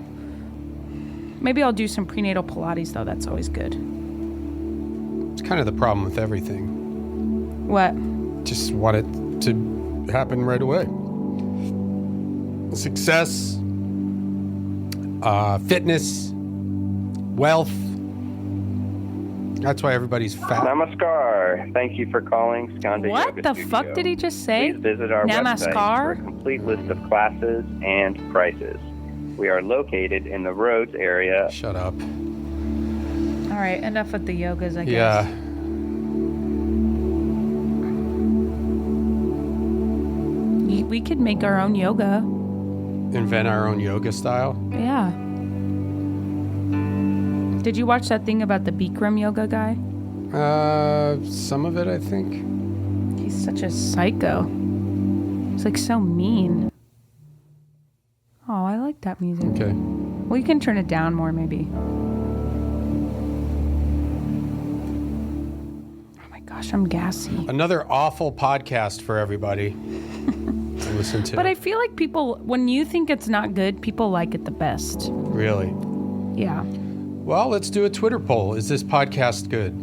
Maybe I'll do some prenatal Pilates though. That's always good. It's kind of the problem with everything. What? Just want it to happen right away. success, fitness, wealth. That's why everybody's fat. Namaskar. Thank you for calling Skanda What Yoga the Studio. fuck did he just say? Please visit our website for a complete list of classes and prices. We are located in the Rhodes area. Shut up. All right, enough with the yogas, I guess. Yeah. We could make our own yoga. Invent our own yoga style. Yeah. Did you watch that thing about the Bikram yoga guy? Some of it, I think. He's such a psycho. He's like so mean. Oh, I like that music. Okay. Well, you can turn it down more, maybe. Oh my gosh, I'm gassy. Another awful podcast for everybody to listen to. But I feel like people, when you think it's not good, people like it the best. Really? Yeah. Well, let's do a Twitter poll. Is this podcast good?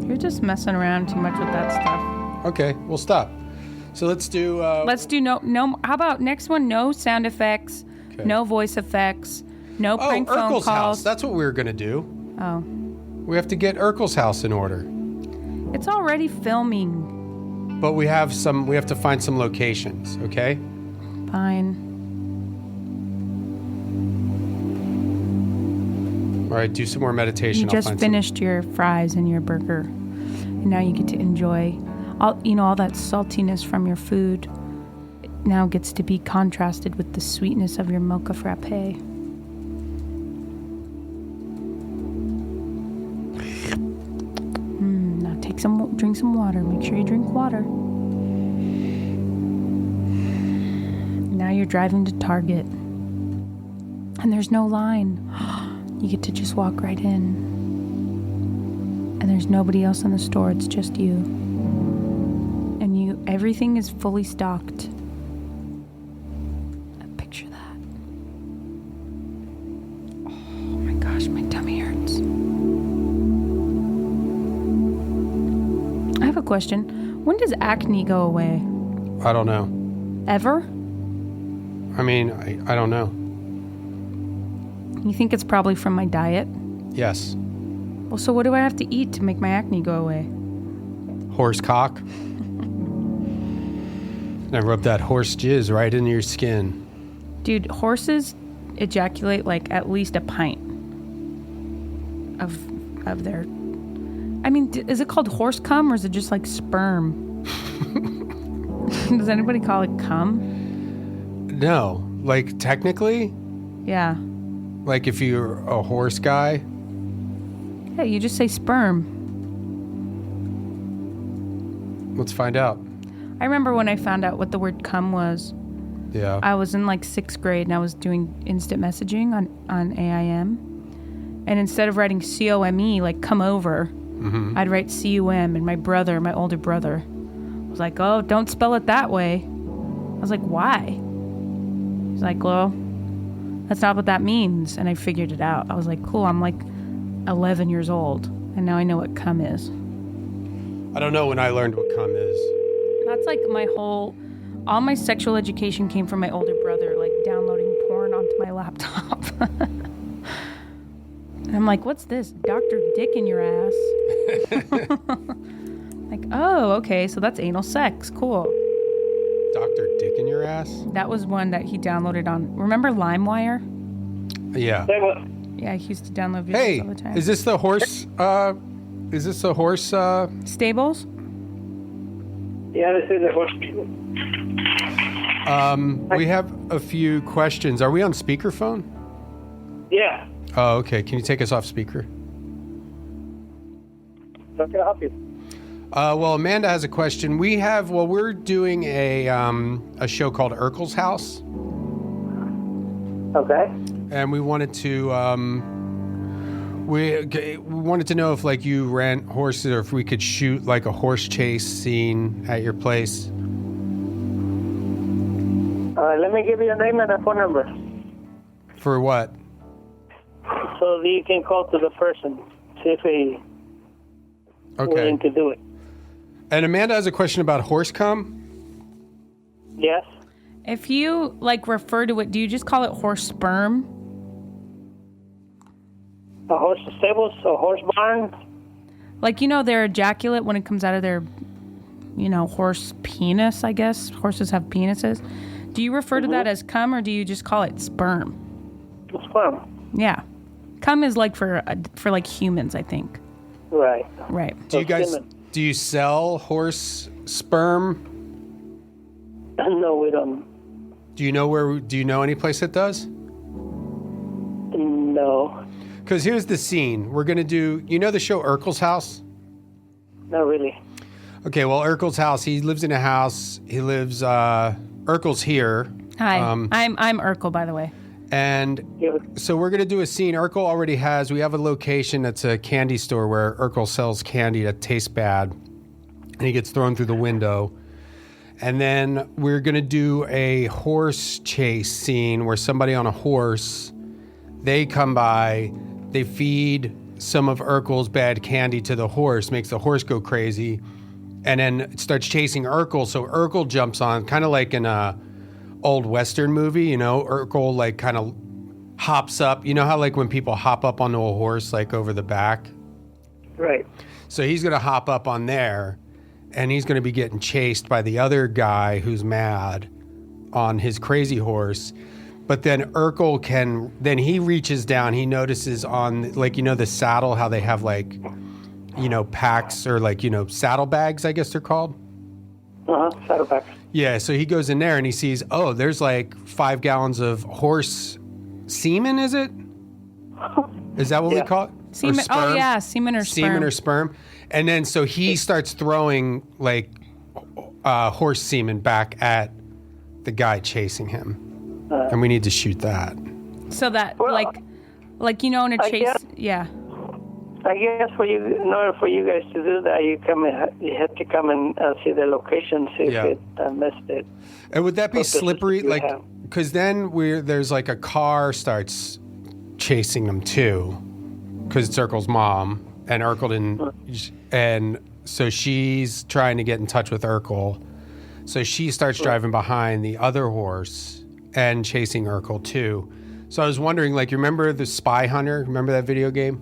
You're just messing around too much with that stuff. Okay, we'll stop. So let's do... Let's do no. How about next one? No sound effects, Okay. no voice effects, no prank phone Urkel'S calls. house. That's what we were going to do. Oh. We have to get Urkel'S house in order. It's already filming. But we have to find some locations, okay? Fine. All right, do some more meditation. You I'll just find finished your fries and your burger, and now you get to enjoy all that saltiness from your food. It now gets to be contrasted with the sweetness of your mocha frappe. Now drink some water. Make sure you drink water. Now you're driving to Target, and there's no line. You get to just walk right in. And there's nobody else in the store, it's just you. And everything is fully stocked. Picture that. Oh my gosh, my tummy hurts. I have a question. When does acne go away? I don't know. Ever? I mean, I don't know. You think it's probably from my diet? Yes. Well, so what do I have to eat to make my acne go away? Horse cock. And I rub that horse jizz right into your skin. Dude, horses ejaculate like at least a pint of their... I mean, is it called horse cum or is it just like sperm? Does anybody call it cum? No. Like, technically? Yeah. Like, if you're a horse guy? Yeah, you just say sperm. Let's find out. I remember when I found out what the word cum was. Yeah. I was in like 6th grade and I was doing instant messaging on AIM. And instead of writing COME, like come over, I'd write CUM. And my older brother, was like, oh, don't spell it that way. I was like, why? He's like, well, that's not what that means. And I figured it out. I was like, cool, I'm like 11 years old. And now I know what cum is. I don't know when I learned what cum is. That's like all my sexual education came from my older brother, like downloading porn onto my laptop. And I'm like, what's this? Dr. Dick in your ass. Like, oh, okay, so that's anal sex. Cool. Dr. Dick in your ass? That was one that he downloaded on, remember LimeWire? Yeah. Yeah, he used to download videos all the time. Is this the horse, Stables? Yeah, this is the horse. We have a few questions. Are we on speakerphone? Yeah. Oh, okay. Can you take us off speaker? How can I help you? Well, Amanda has a question. We're doing a show called Urkel'S House. Okay. And we wanted to we wanted to know if like you ran horses or if we could shoot like a horse chase scene at your place. Let me give you a name and a phone number. For what? so you can call to the person, see if he willing to do it. And Amanda has a question about horse cum. Yes. If you like refer to it, do you just call it horse sperm? A horse stables, a horse barn. Like, you know, their ejaculate when it comes out of their, you know, horse penis, I guess. Horses have penises. Do you refer to that as cum, or do you just call it sperm? Sperm. Yeah. Cum is like for like humans, I think. Right. Right. Do you sell horse sperm? No, we don't. Do you know any place that does? No. Because here's the scene. We're going to do, you know the show Urkel's House? Not really. Okay, well, Urkel's house, he lives in a house. He lives, Urkel's here. Hi, I'm Urkel, by the way. And so we're going to do a scene. Urkel already we have a location that's a candy store where Urkel sells candy that tastes bad. And he gets thrown through the window. And then we're going to do a horse chase scene where somebody on a horse, they come by, they feed some of Urkel's bad candy to the horse, makes the horse go crazy, and then it starts chasing Urkel. So Urkel jumps on, kind of like in a old Western movie, you know, Urkel like kind of hops up. You know how like when people hop up onto a horse, like over the back? Right. So he's going to hop up on there, and he's going to be getting chased by the other guy who's mad on his crazy horse. But then Urkel then he reaches down, he notices on, like, you know, the saddle, how they have like, you know, packs or like, you know, saddlebags, I guess they're called. Saddlebags. Yeah, so he goes in there and he sees, oh, there's like 5 gallons of horse semen, is it? Is that what we call it? Semen. Oh, yeah, semen or sperm. Semen or sperm. And then so he starts throwing like horse semen back at the guy chasing him. And we need to shoot that. So that, like you know, in a chase, yeah. I guess in order for you guys to do that, you have to come and see the location, see if it missed it. And would that be slippery? Like, because then there's like a car starts chasing them too, because it's Urkel's mom, and Urkel didn't, and so she's trying to get in touch with Urkel. So she starts driving behind the other horse and chasing Urkel too. So I was wondering, like, you remember the Spy Hunter? Remember that video game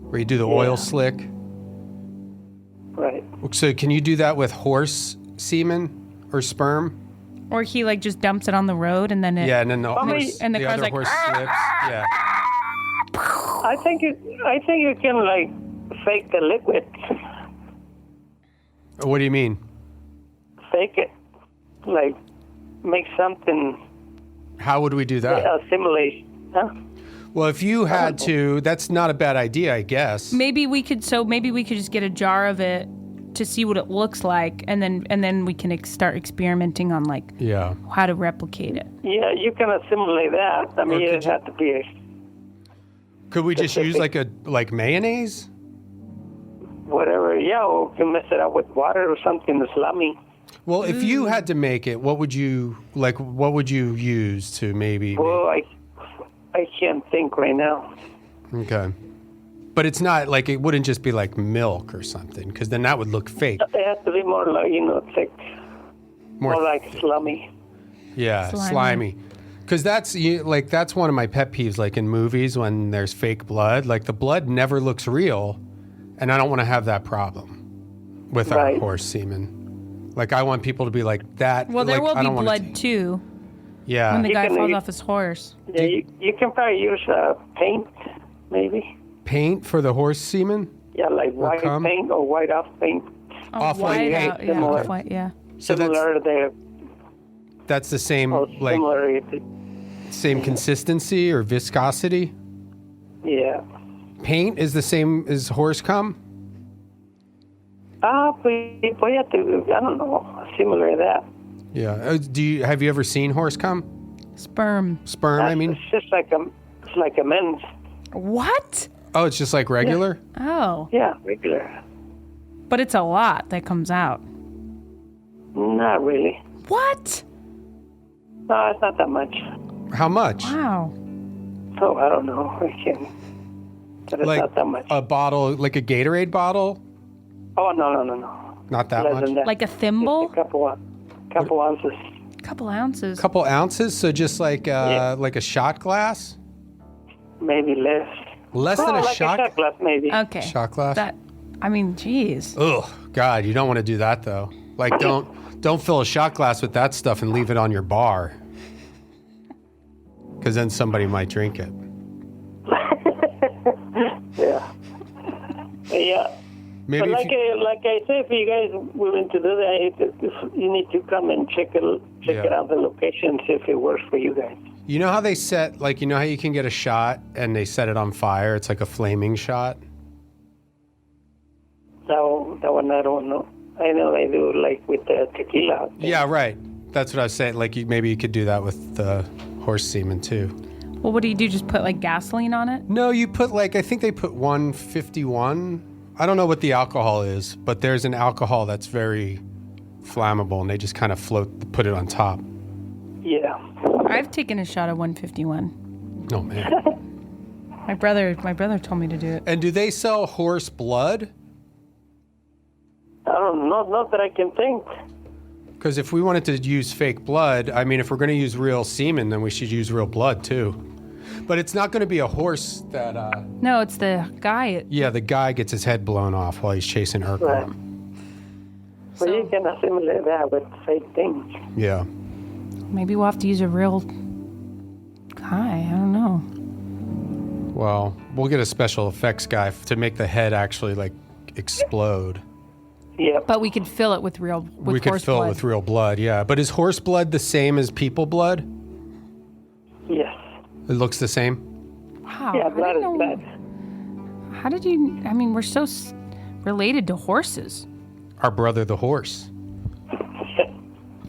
where you do the oil slick? Right. So can you do that with horse semen or sperm? Or he like just dumps it on the road and then it. Yeah, and then the car's like, horse slips. Yeah. I think you can like fake the liquid. What do you mean? Fake it, like make something. How would we do that? Simulate, huh? Well, if you had to, that's not a bad idea, I guess. Maybe we could just get a jar of it to see what it looks like, and then we can start experimenting on like how to replicate it. Yeah, you can simulate that. I mean, it had to be. Could we just use like mayonnaise? Whatever, yeah, or you can mix it up with water or something slimy. Well, if you had to make it, what would you use to maybe? Well, I can't think right now. Okay. But it's not like, it wouldn't just be like milk or something, because then that would look fake. It has to be more like, thick. More like slimy. Yeah, slimy. Because that's one of my pet peeves, like in movies when there's fake blood, like the blood never looks real, and I don't want to have that problem with our horse semen. Like, I want people to be like that. Well, there will be blood too. Yeah. When the guy falls off his horse. Yeah, you can probably use paint, maybe. Paint for the horse semen? Yeah, like white paint or white off paint. Off-white paint. Yeah, off-white, yeah. So similar there. That's the same, same consistency or viscosity? Yeah. Paint is the same as horse cum? We have to, I don't know, similar to that. Yeah. Have you ever seen horse cum? Sperm. I mean? It's just like a men's. What? Oh, it's just like regular? Yeah. Oh. Yeah, regular. But it's a lot that comes out. Not really. What? No, it's not that much. How much? Wow. Oh, I don't know. I can't. But it's Like not that much. a bottle, like a Gatorade bottle? Oh, no. Not that Less much? than that. Like a thimble? Just a couple ounces. Couple ounces. Couple ounces? So just like like a shot glass? Maybe less. Less than a like shot? a shot glass, maybe. Okay. Shot glass? Geez. Ugh, God, you don't want to do that though. Like, don't fill a shot glass with that stuff and leave it on your bar, because then somebody might drink it. Yeah. Maybe But if like I say, if you guys are willing to do that, you need to come and check it out, the location, see if it works for you guys. you know how they set, like, you know how you can get a shot and they set it on fire? It's like a flaming shot. That one I don't know. I know they do like with the tequila. Yeah, right. That's what I was saying. Like, maybe you could do that with the horse semen too. Well, what do you do? Just put like gasoline on it? No, you put like, I think they put 151. I don't know what the alcohol is, but there's an alcohol that's very flammable, and they just kind of put it on top. Yeah. I've taken a shot of 151. Oh man. My brother told me to do it. And do they sell horse blood? I don't know, not that I can think. Because if we wanted to use fake blood, I mean, if we're going to use real semen, then we should use real blood too. But it's not going to be a horse that... No, it's the guy. Yeah, the guy gets his head blown off while he's chasing Urkel. Right. But you can assimilate that with fake things. Yeah. Maybe we'll have to use a real guy. I don't know. Well, we'll get a special effects guy to make the head actually, like, explode. Yeah. But we could fill it with We could fill it with real blood, yeah. But is horse blood the same as people blood? Yes. It looks the same? Wow. Yeah, blood is blood. How did you... I mean, we're so related to horses. Our brother the horse.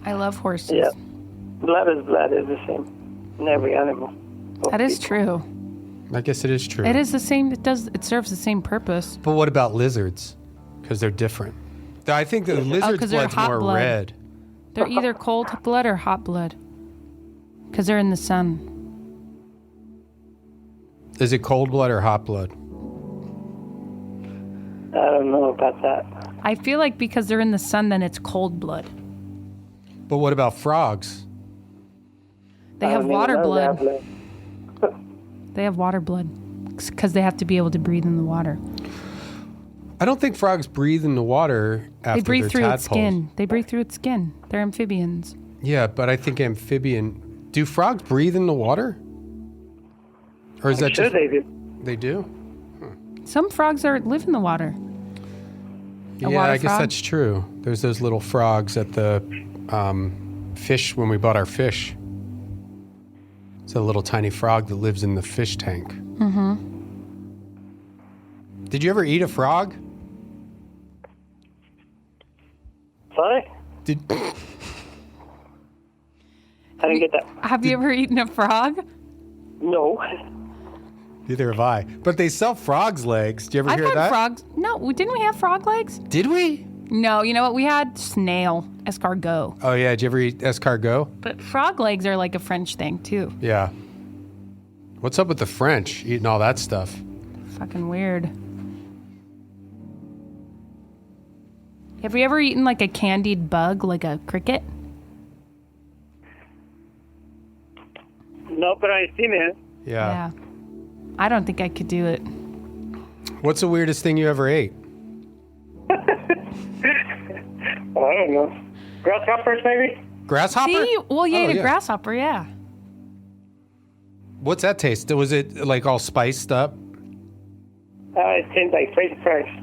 I love horses. Yeah. Blood is the same in every animal. That is true. I guess it is true. It is the same. It serves the same purpose. But what about lizards? Because they're different. I think the lizard's 'cause they're blood's hot more blood. red. They're either cold blood or hot blood. Because they're in the sun. Is it cold blood or hot blood? I don't know about that. I feel like because they're in the sun, then it's cold blood. But what about frogs? They have water blood. They have water blood. Because they have to be able to breathe in the water. I don't think frogs breathe in the water after They breathe they're through its tadpoles. skin. They breathe through its skin. They're amphibians. Yeah, but I think amphibian... Do frogs breathe in the water? Or is that Sure just... they do. They do? Some frogs live in the water. Yeah, water I guess frog? that's true. There's those little frogs at the fish when we bought our fish. It's a little tiny frog that lives in the fish tank. Mm-hmm. Did you ever eat a frog? Sorry? Did... I didn't get that. Have you ever eaten a frog? No. Neither have I. But they sell frogs' legs. Did you ever I've hear had that? frogs. No, didn't we have frog legs? Did we? No, you know what? We had snail, escargot. Oh, yeah. Did you ever eat escargot? But frog legs are like a French thing, too. Yeah. What's up with the French eating all that stuff? Fucking weird. Have you ever eaten like a candied bug, like a cricket? No, but I've seen it. Yeah. I don't think I could do it. What's the weirdest thing you ever ate? Well, I don't know. Grasshoppers, maybe? Grasshopper? See? Well, you Oh, ate a yeah. grasshopper, yeah. What's that taste? Was it like all spiced up? It tastes like French fries.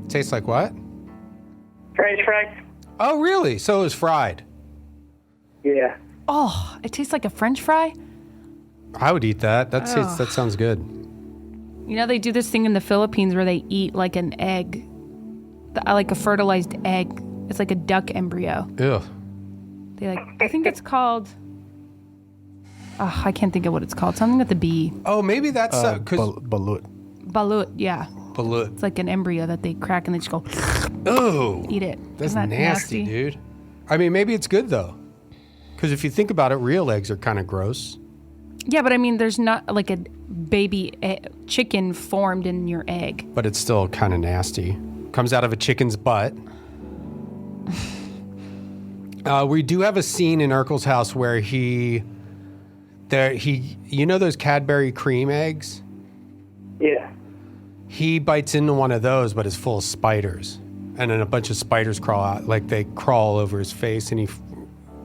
Tastes like what? French fries? Oh, really? So it was fried. Yeah. Oh, it tastes like a French fry? I would eat that. That sounds good. You know, they do this thing in the Philippines where they eat like an egg, like a fertilized egg. It's like a duck embryo. Ew. I think it's called, I can't think of what it's called. Something with the B. Oh, maybe that's balut. Balut, yeah. Balut. It's like an embryo that they crack and they just go, Oh. eat it. That's Isn't that nasty, dude. I mean, maybe it's good though. Because if you think about it, real eggs are kind of gross. Yeah, but I mean, there's not like a baby chicken formed in your egg. But it's still kind of nasty. Comes out of a chicken's butt. We do have a scene in Urkel's house where you know those Cadbury cream eggs? Yeah. He bites into one of those, but it's full of spiders. And then a bunch of spiders crawl out, like they crawl over his face, and he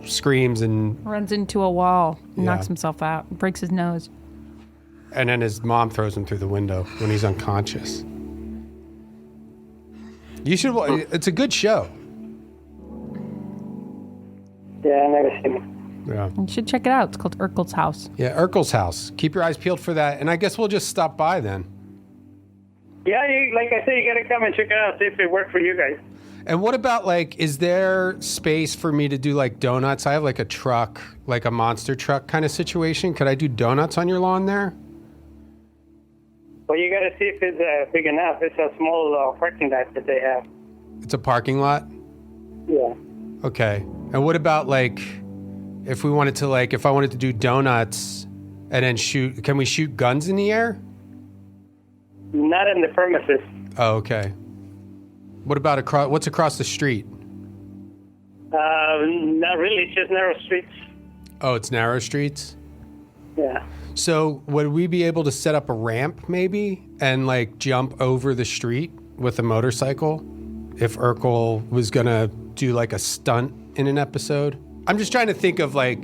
screams and runs into a wall, knocks himself out, breaks his nose. And then his mom throws him through the window when he's unconscious. You should. It's a good show. Yeah, I never seen it. Yeah. You should check it out. It's called Urkel's House. Yeah, Urkel's House. Keep your eyes peeled for that. And I guess we'll just stop by then. Yeah, like I said, you got to come and check it out, see if it worked for you guys. And what about, like, is there space for me to do, like, donuts? I have, like, a truck, like a monster truck kind of situation. Could I do donuts on your lawn there? Well, you got to see if it's big enough. It's a small parking lot that they have. It's a parking lot? Yeah. Okay. And what about, like, if we wanted to, like, if I wanted to do donuts and then shoot, can we shoot guns in the air? Not in the premises. Oh, okay. What about what's across the street? Not really. It's just narrow streets. Oh, it's narrow streets? Yeah. So would we be able to set up a ramp maybe and like jump over the street with a motorcycle if Urkel was going to do like a stunt in an episode? I'm just trying to think of like...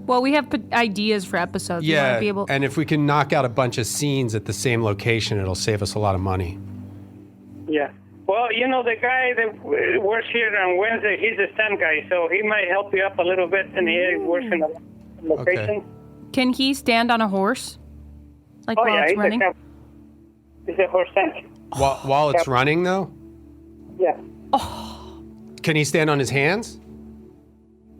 Well, we have ideas for episodes. Yeah, be able... and if we can knock out a bunch of scenes at the same location, it'll save us a lot of money. Yeah. Well, you know, the guy that works here on Wednesday, he's a stunt guy, so he might help you up a little bit, and he works in the location. Okay. Can he stand on a horse? Like while it's running? He's a horse stunt. While it's running, though? Yeah. Oh. Can he stand on his hands?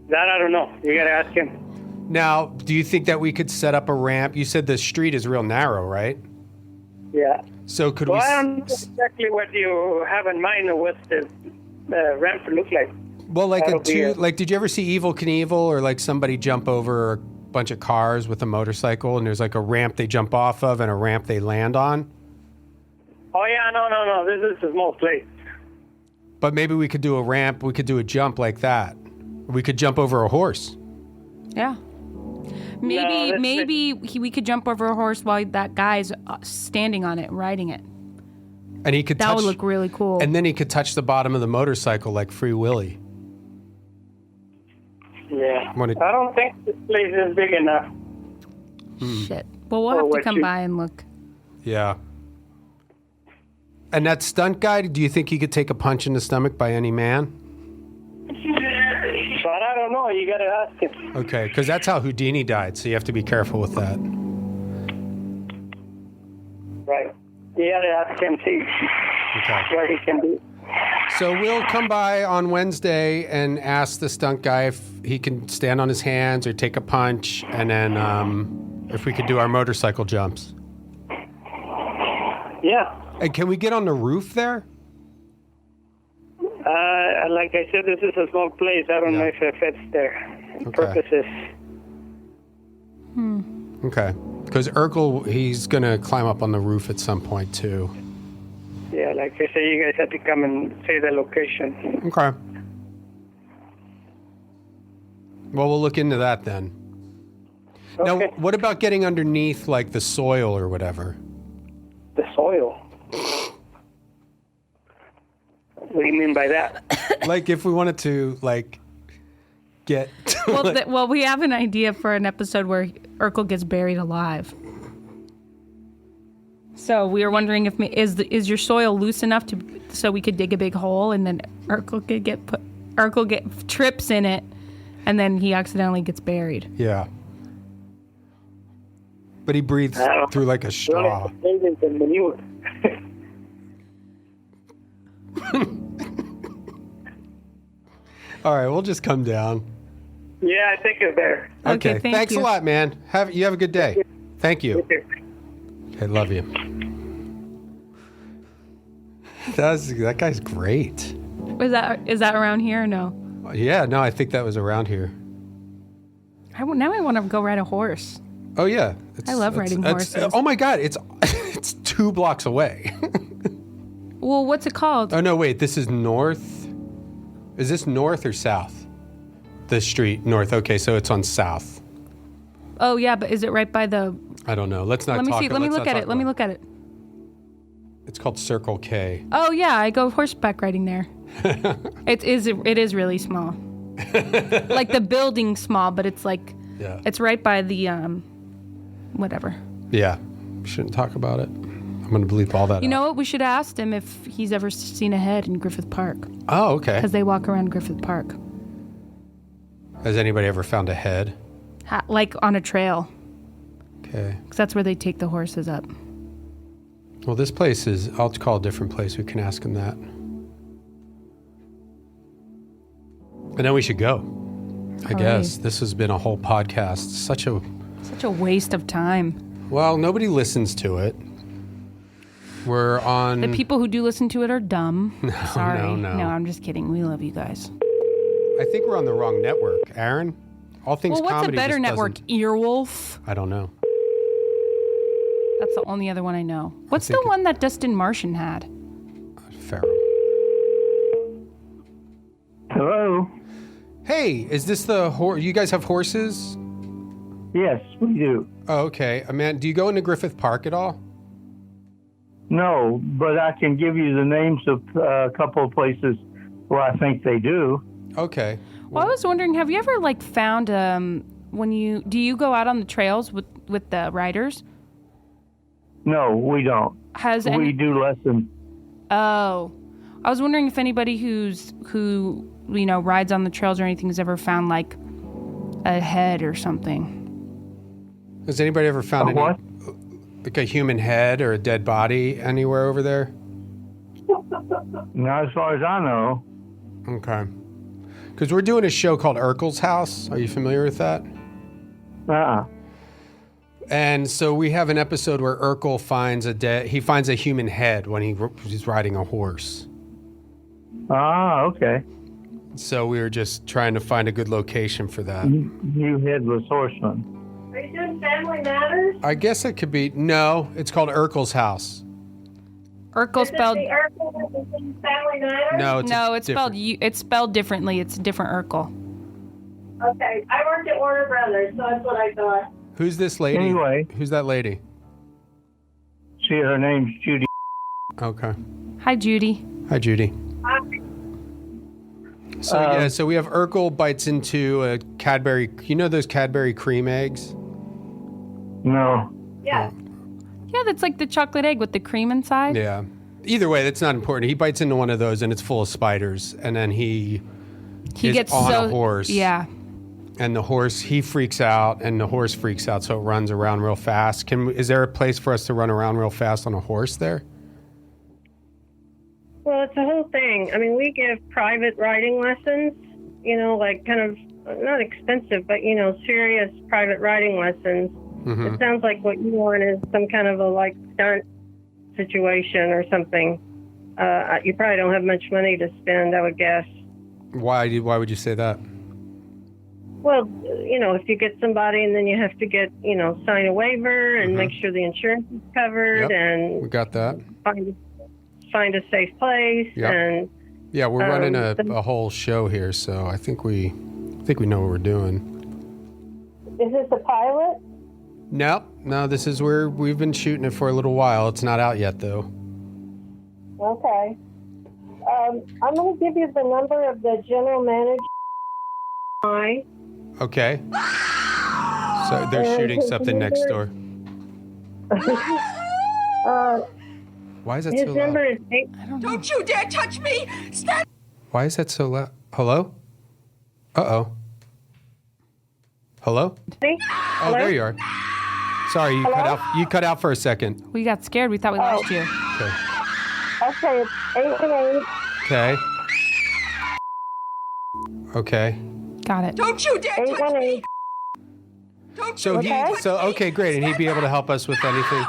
That I don't know. You got to ask him. Now, do you think that we could set up a ramp? You said the street is real narrow, right? Yeah. So could well, we... I don't know exactly what you have in mind or what the ramp look like. Well, like did you ever see Evel Knievel or like somebody jump over a bunch of cars with a motorcycle and there's like a ramp they jump off of and a ramp they land on? Oh, yeah, no. This is a small place. But maybe we could do a ramp, we could do a jump like that. We could jump over a horse. Yeah. Maybe we could jump over a horse while that guy's standing on it, riding it. And he could that would look really cool. And then he could touch the bottom of the motorcycle like Free Willy. Yeah. I don't think this place is big enough. Shit. Well, we'll have to come by and look. Yeah. And that stunt guy, do you think he could take a punch in the stomach by any man? But I don't know. You got to ask him. Okay, because that's how Houdini died, so you have to be careful with that. Right. You got to ask him, see what he can do. So we'll come by on Wednesday and ask the stunt guy if he can stand on his hands or take a punch, and then if we could do our motorcycle jumps. Yeah. And can we get on the roof there? Like I said, this is a small place. I don't know if it fits their purposes. Okay. Because Urkel, he's going to climb up on the roof at some point, too. Yeah, like I say, you guys have to come and see the location. Okay. Well, we'll look into that then. Okay. Now, what about getting underneath, like, the soil or whatever? The soil? What do you mean by that? Like, if we wanted to, like, get... Well, we have an idea for an episode where Urkel gets buried alive. So we were wondering if is your soil loose enough so we could dig a big hole and then Urkel trips in it and then he accidentally gets buried. Yeah. But he breathes through like a straw. All right, we'll just come down. Yeah, I think it's there. Okay, thanks a lot, man. You have a good day. Thank you. Okay, love you. That guy's great. Is that around here or no? Yeah, no, I think that was around here. Now I want to go ride a horse. Oh yeah, I love riding horses. Oh my God, it's 2 blocks away. Well, what's it called? Oh no, wait, this is north. Is this north or south? The street north. Okay, so it's on south. Oh yeah, but is it right by the? I don't know. Let's not. Let me talk, see. Let me look at it. Let me look at it. It's called Circle K. Oh yeah, I go horseback riding there. It is really small. Like the building's small, but it's like it's right by the whatever. Yeah, we shouldn't talk about it. I'm gonna bleep all that. You know what? We should have asked him if he's ever seen a head in Griffith Park. Oh, okay. Because they walk around Griffith Park. Has anybody ever found a head? Like on a trail. Okay. Because that's where they take the horses up. Well, this place is. I'll call a different place. We can ask him that. And then we should go. I guess this has been a whole podcast. Such a waste of time. Well, nobody listens to it. We're on. The people who do listen to it are dumb. No, Sorry. no. I'm just kidding. We love you guys. I think we're on the wrong network, Aaron. All things Well, what's comedy a better just network? doesn't- Earwolf? I don't know. That's the only other one I know. What's the one that Dustin Martian had? Farrell. Hello. Hey, is this the you guys have horses? Yes, we do. Oh, okay. Man, do you go into Griffith Park at all? No, but I can give you the names of a couple of places where I think they do. Okay. Well, I was wondering, have you ever found do you go out on the trails with the riders? No, we don't. We do lessons. Oh, I was wondering if anybody who rides on the trails or anything has ever found a head or something. Has anybody ever found what? Like a human head or a dead body anywhere over there? Not as far as I know. Okay. Because we're doing a show called Urkel's House. Are you familiar with that? Uh-uh. And so we have an episode where Urkel finds a human head when he's riding a horse. Ah, okay. So we were just trying to find a good location for that. You headless horseman. Are you doing Family Matters? I guess it could be. No, it's called Urkel's House. Urkel spelled. Is it the Urkel in Family Matters? No, it's spelled. It's spelled differently. It's a different Urkel. Okay, I worked at Warner Brothers, so that's what I thought. Who's this lady? Anyway. Who's that lady? Her name's Judy. Okay. Hi, Judy. Hi, Judy. So we have Urkel bites into a Cadbury. You know those Cadbury cream eggs? No. Yeah. Yeah, that's like the chocolate egg with the cream inside. Yeah. Either way, that's not important. He bites into one of those and it's full of spiders, and then he is gets on a horse. Yeah. And the horse, he freaks out, and the horse freaks out, so it runs around real fast. Is there a place for us to run around real fast on a horse there? Well, it's a whole thing. I mean, we give private riding lessons, kind of, not expensive, but, serious private riding lessons. Mm-hmm. It sounds like what you want is some kind of a, stunt situation or something. You probably don't have much money to spend, I would guess. Why would you say that? Well, if you get somebody and then you have to get, sign a waiver and make sure the insurance is covered and we got that. Find a safe place and yeah, we're running a whole show here, so I think we know what we're doing. Is this a pilot? No, this is where we've been shooting it for a little while. It's not out yet though. Okay. I'm going to give you the number of the general manager. Okay. So they're shooting something next door. Why is that so His number loud? is 8. Don't you dare touch me! Stand. Why is that so loud? Hello? Uh-oh. Hello? Oh, there you are. Sorry, you cut out for a second. We got scared. We thought we lost you. Okay. Okay, it's 818. Okay. Okay. Got it. Don't you dare touch me! Okay, great. And he'd be able to help us with anything.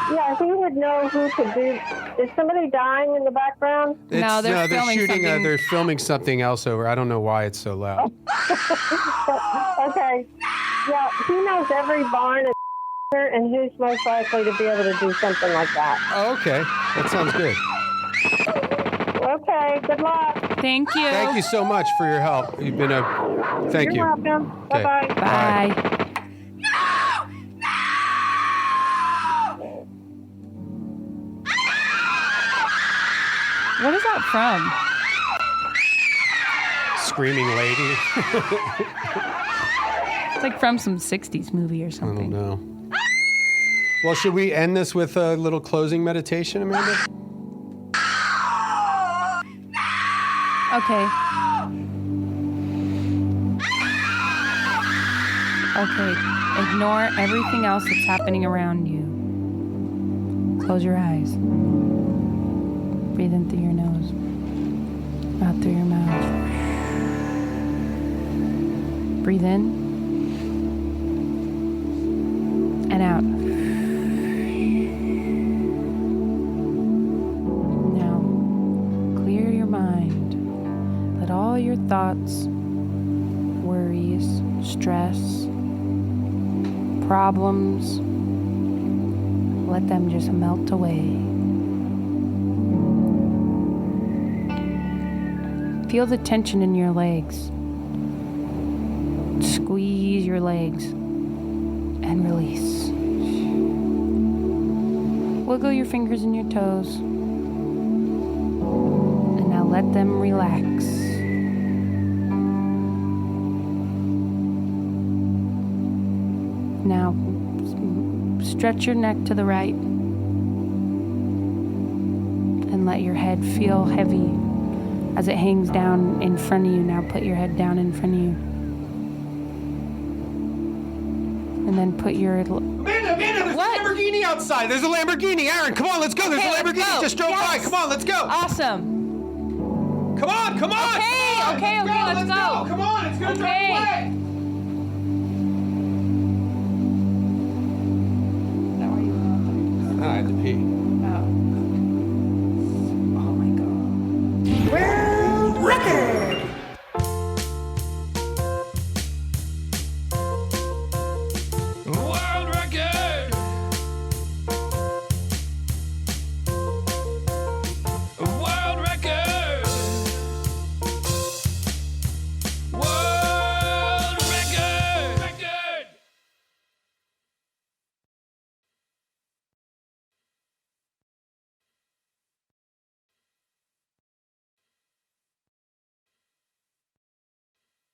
Yeah, he would know who to do. Is somebody dying in the background? They're filming shooting. something. They're filming something else over. I don't know why it's so loud. Okay. Yeah, he knows every barn and who's most likely to be able to do something like that. Oh, okay. That sounds good. Okay, good luck. Thank you. Thank you so much for your help. You've been a... Thank you. You're welcome. Okay. Bye-bye. Bye. What is that from? Screaming lady. It's like from some 60s movie or I something. don't know. Well, should we end this with a little closing meditation, Amanda? Okay. Okay. Ignore everything else that's happening around you. Close your eyes. Breathe in through your nose. Out through your mouth. Breathe in. And out. Now, clear your mind. Let all your thoughts, worries, stress, problems, let them just melt away. Feel the tension in your legs. Squeeze your legs and release. Wiggle your fingers and your toes. And now let them relax. Now stretch your neck to the right and let your head feel heavy as it hangs down in front of you. Now put your head down in front of you. And then put your... Amanda, there's a Lamborghini outside. There's a Lamborghini. Aaron, come on, let's go. There's a Lamborghini just drove by. Come on, let's go. Awesome. Come on. Okay, let's go. Come on, it's going to drive away. I had to pee.